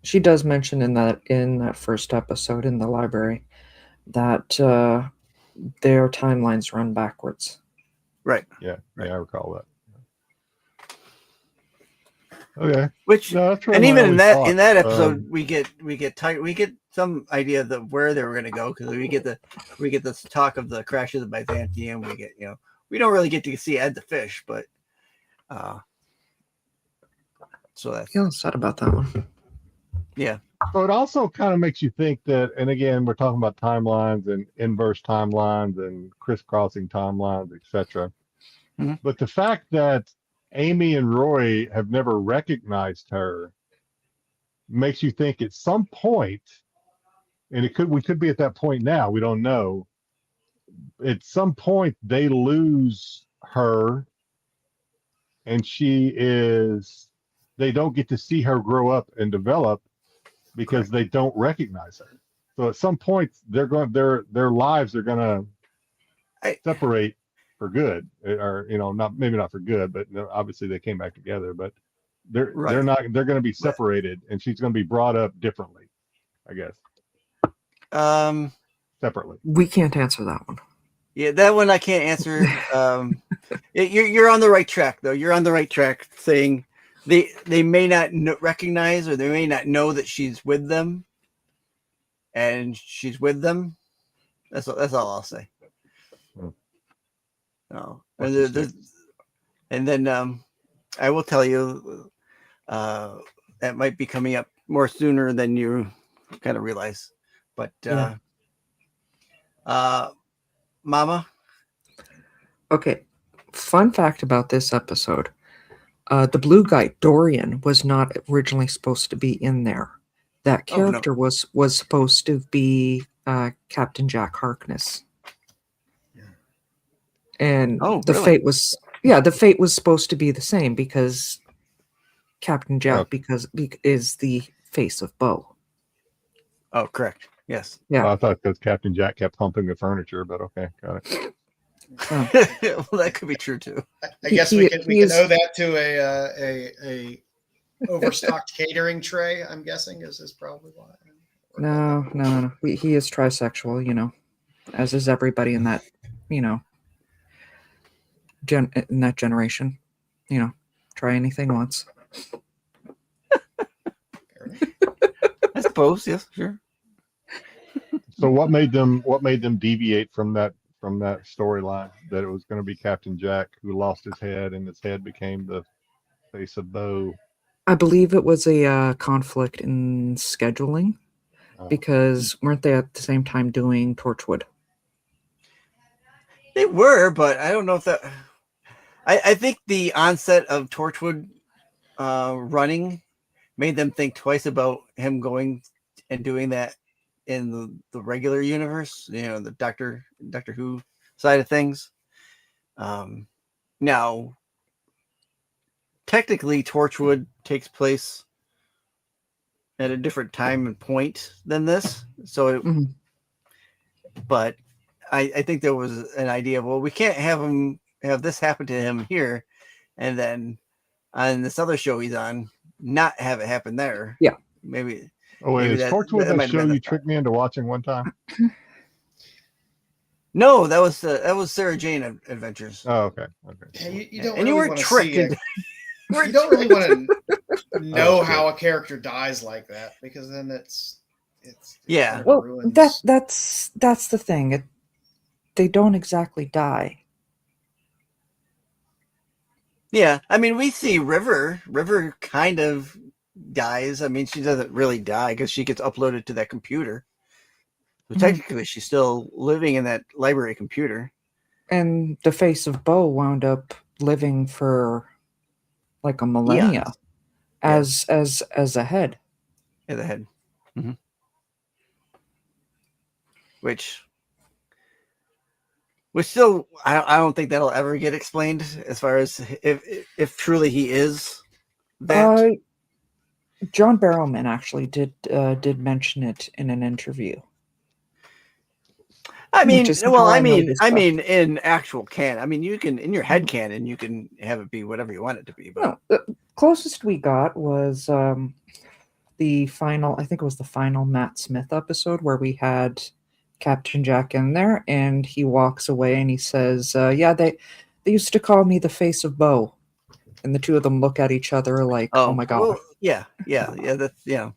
She does mention in that first episode in the library that their timelines run backwards. Right. Yeah, Right. yeah, I recall that. Okay. Which No, that's really and my even only in that thought. episode we get some idea of where they were going to go, because we get this talk of the crash of the Byzantium. We get we don't really get to see Ed the fish, but so that's Yeah, sad about that one. yeah. So it also kind of makes you think that, and again, we're talking about timelines and inverse timelines and crisscrossing timelines, etc. Mhm. But the fact that Amy and Roy have never recognized her makes you think at some point, and we could be at that point now, we don't know. At some point they lose her and they don't get to see her grow up and develop because they don't recognize her. So at some point their lives are going to separate for good, or not for good, but obviously they came back together, but they're going to be separated, and she's going to be brought up differently, I guess. Separately. We can't answer that one. Yeah, that one I can't answer. You're on the right track, though. You're on the right track, saying they may not recognize, or they may not know that she's with them, and she's with them. That's all I'll say. No, and then I will tell you that might be coming up more sooner than you kind of realize, but Mama. Okay, fun fact about this episode. The blue guy, Dorian, was not originally supposed to be in there. That character was supposed to be Captain Jack Harkness. And the fate was supposed to be the same, because Captain Jack is the face of Bo. Oh, correct. Yes. Yeah. Well, I thought because Captain Jack kept humping the furniture, but okay, got it. Oh. Well, that could be true too. I guess He- we can he is- owe that to a overstocked catering tray. I'm guessing is probably why. No. He is trisexual, as is everybody in that, in that generation. Try anything once. I suppose. Yes, sure. So what made them deviate from that storyline that it was going to be Captain Jack who lost his head and his head became the face of Bo? I believe it was a conflict in scheduling because weren't they at the same time doing Torchwood? They were, but I don't know if that. I think the onset of Torchwood running made them think twice about him going and doing that in the regular universe, the Doctor Who side of things. Now, technically, Torchwood takes place at a different time and point than this. So, Mhm. but I think there was an idea of, well, we can't have this happen to him here, and then on this other show he's on, not have it happen there. Yeah. Maybe. Oh, wait, Maybe is that Torchwood might that have show been you the tricked me into watching one time? No, that was Sarah Jane Adventures. Oh, okay. Yeah, you don't And really you were want to tricked see into. you don't really want to know Oh, how a character dies like that because then it's Yeah. kind of Well, ruins. that's the thing. They don't exactly die. Yeah, I mean, we see River. River kind of dies. I mean, she doesn't really die because she gets uploaded to that computer. So Mhm. technically, she's still living in that library computer. And the face of Bo wound up living for like a millennia Yes. as a head. In the head. Mhm. Which still, I don't think that'll ever get explained as far as if truly he is that. John Barrowman actually did mention it in an interview. I mean, which is well, how I I know mean, this I stuff. mean, in actual canon, I mean, you can in your head canon, you can have it be whatever you want it to be. But No, the closest we got was the final. I think it was the final Matt Smith episode where we had Captain Jack in there, and he walks away and he says, "Yeah, they used to call me the face of Bo," and the two of them look at each other like, "Oh my god." well, yeah, that's yeah.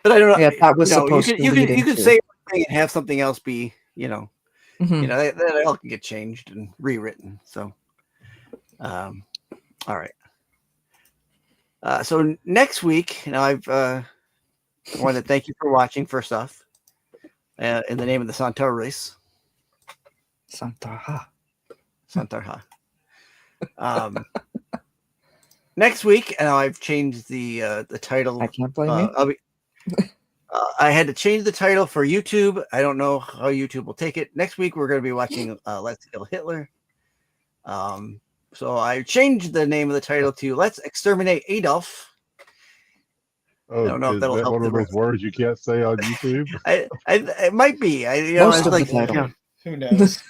But I don't know. Yeah, that was you supposed could, to you lead could into. say one thing and have something else be, Mhm. that all can get changed and rewritten. So, all right. So next week, I've I want to thank you for watching. First off, in the name of the Santar race, Santarha. Santarha. Next week, and I've changed the title. I can't blame you. I had to change the title for YouTube. I don't know how YouTube will take it. Next week, we're going to be watching Let's Kill Hitler. So I changed the name of the title to Let's Exterminate Adolf. Oh, I don't know if is that'll that help one of the those words you can't say on YouTube? it might be. Most it's of the like, title. Who knows?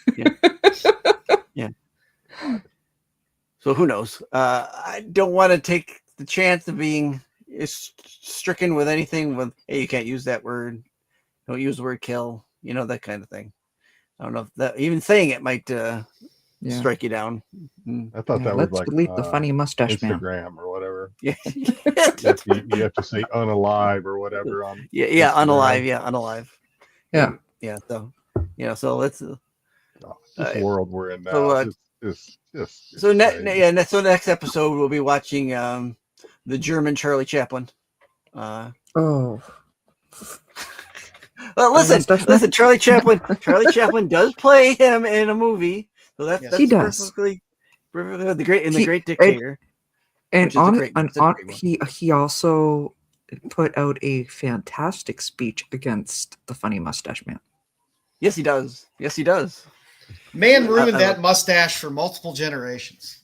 So who knows? I don't want to take the chance of being stricken with anything with, hey, you can't use that word. Don't use the word kill. That kind of thing. I don't know if that even saying it might strike you down. I thought that was Let's like delete the funny mustache man. Instagram or whatever. Yeah. You have to say unalive or whatever on. Yeah, Instagram. unalive. Yeah, unalive. Yeah. Yeah. So, so let's. This world we're in now. So, just so crazy. so next episode we'll be watching the German Charlie Chaplin. Oh, Well, listen, Charlie Chaplin does play him in a movie, so that's Yes. He does. perfectly the Great Dictator. and Which is a great one. he also put out a fantastic speech against the funny mustache man. Yes, he does. Man ruined I- that mustache for multiple generations.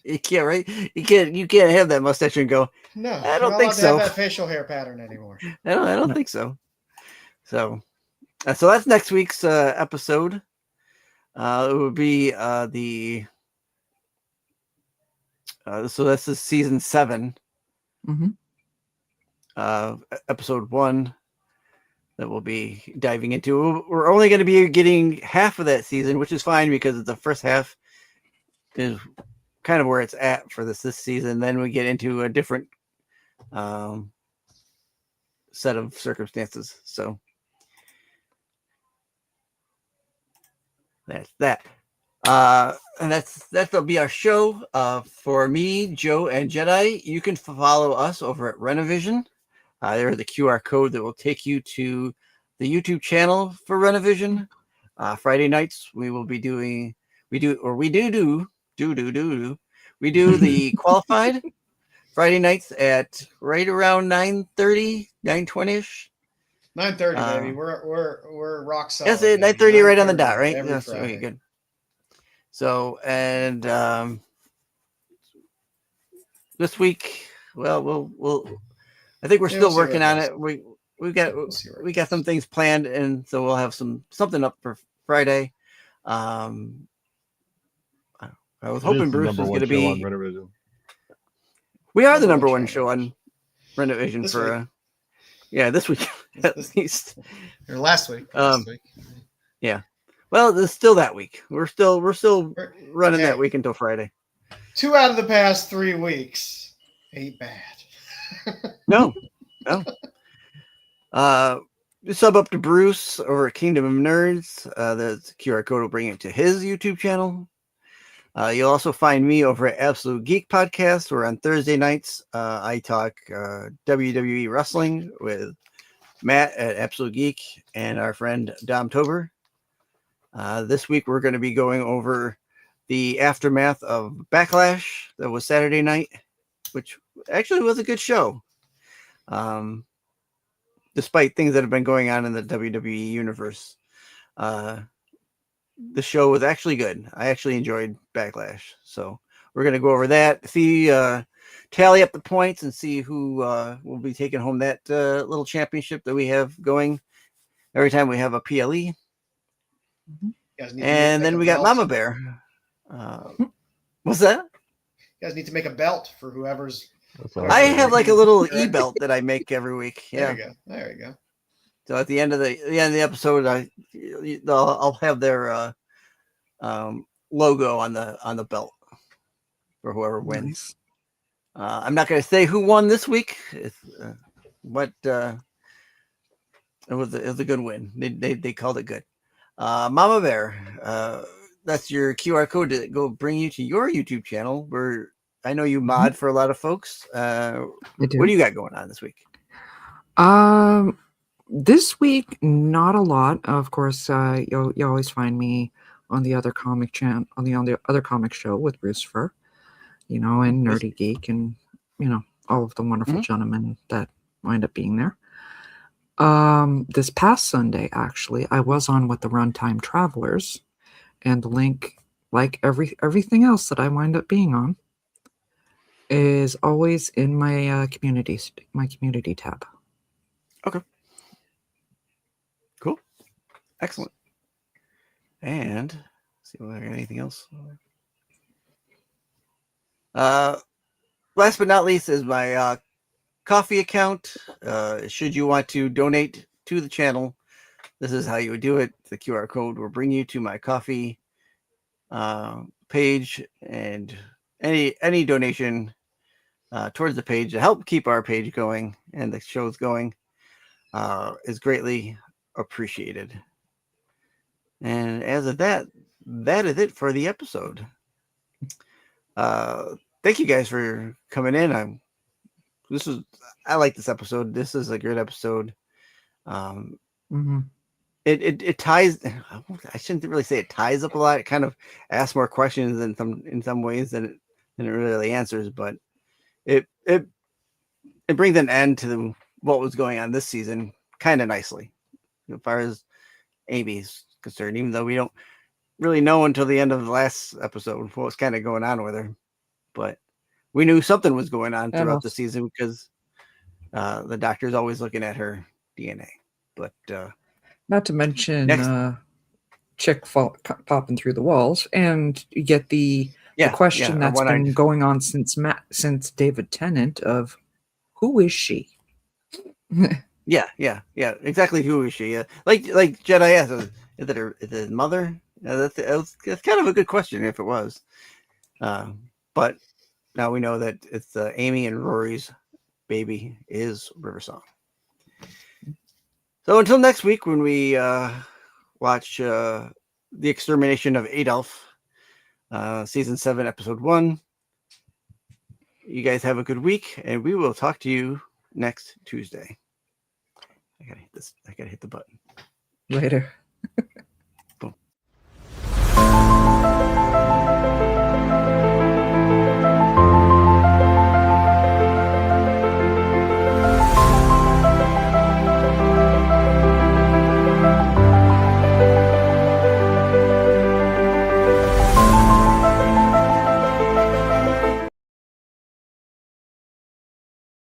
You can't, right? You can't have that mustache and go. No, I don't you're not think allowed to so. have that facial hair pattern anymore. I don't think so. So, So that's next week's episode. It will be so this is season 7, Mm-hmm. episode 1 that we'll be diving into. We're only going to be getting half of that season, which is fine because the first half is kind of where it's at for this season. Then we get into a different set of circumstances. So that's that. And that'll be our show. For me, Joe, and Jedi, you can follow us over at Renovision. There's the QR code that will take you to the YouTube channel for Renovision. Friday nights we will be doing we do the qualified Friday nights at right around 9:30, 9:20ish. 9:30, baby. We're rock solid. Yes, 9:30 right on the 9:30 dot, right? every Yes, okay, Friday. good. So, and this week, well, we'll I think we're Yeah, still we'll see working where on it it. goes. We got We'll see where it we got some goes. things planned, and so we'll have something up for Friday. I was It is hoping the Bruce number was one going to show on be. Renovision. We are the Number number one one show show on on Renovision This for week. this week at This- least. Or last week. Yeah. Well, it's still that week. We're still We're- running hey. that week until Friday. 2 out of the past 3 weeks ain't bad. No. Sub up to Bruce over at Kingdom of Nerds. The QR code will bring you to his YouTube channel. You'll also find me over at Absolute Geek Podcast, where on Thursday nights I talk WWE wrestling with Matt at Absolute Geek and our friend Dom Tober. This week we're going to be going over the aftermath of Backlash that was Saturday night, which actually was a good show. Despite things that have been going on in the WWE universe, the show was actually good. I actually enjoyed Backlash. So we're going to go over that, see, tally up the points and see who will be taking home that little championship that we have going every time we have a PLE. You guys need to And make then a we got belt. Mama Bear. What's that? You guys need to make a belt for whoever's. That's what I said. have like a little e-belt that I make every week. There Yeah. you go. There you go. So at the end of the episode, I'll have their logo on the belt for whoever wins. Nice. I'm not going to say who won this week, but it was a good win. They called it good. Mama Bear, that's your QR code to go bring you to your YouTube channel, where I know you mod for a lot of folks. I What do. do you got going on this week? This week, not a lot. Of course, you always find me on the other comic channel, on the other comic show with Brucifer, and Nerdy Geek, and all of the wonderful gentlemen that wind up being there. This past Sunday, actually, I was on with the Runtime Travelers, and the link, like everything else that I wind up being on, is always in my community tab. Okay. Cool. Excellent. And let's see if I got anything else. Last but not least is my coffee account. Should you want to donate to the channel, this is how you would do it. The QR code will bring you to my coffee page, and any donation towards the page to help keep our page going and the shows going is greatly appreciated. And as of that is it for the episode. Thank you guys for coming in. I like this episode. This is a great episode. It ties. I shouldn't really say it ties up a lot. It kind of asks more questions in some ways than it really answers. But it brings an end to what was going on this season kind of nicely, as far as Amy's concerned. Even though we don't really know until the end of the last episode what was kind of going on with her, but we knew something was going on throughout the season because the doctor's always looking at her DNA. But Not to mention Next. chick popping through the walls, and you get the question or that's one-eyed. been going on since David Tennant of who is she? Yeah. Exactly. Who is she? Like Jedi asked, is it his mother? That's kind of a good question if it was. But now we know that it's Amy and Rory's baby is River Song. So until next week, when we watch The Extermination of Adolf, season 7, episode 1. You guys have a good week, and we will talk to you next Tuesday. I gotta hit the button. Later.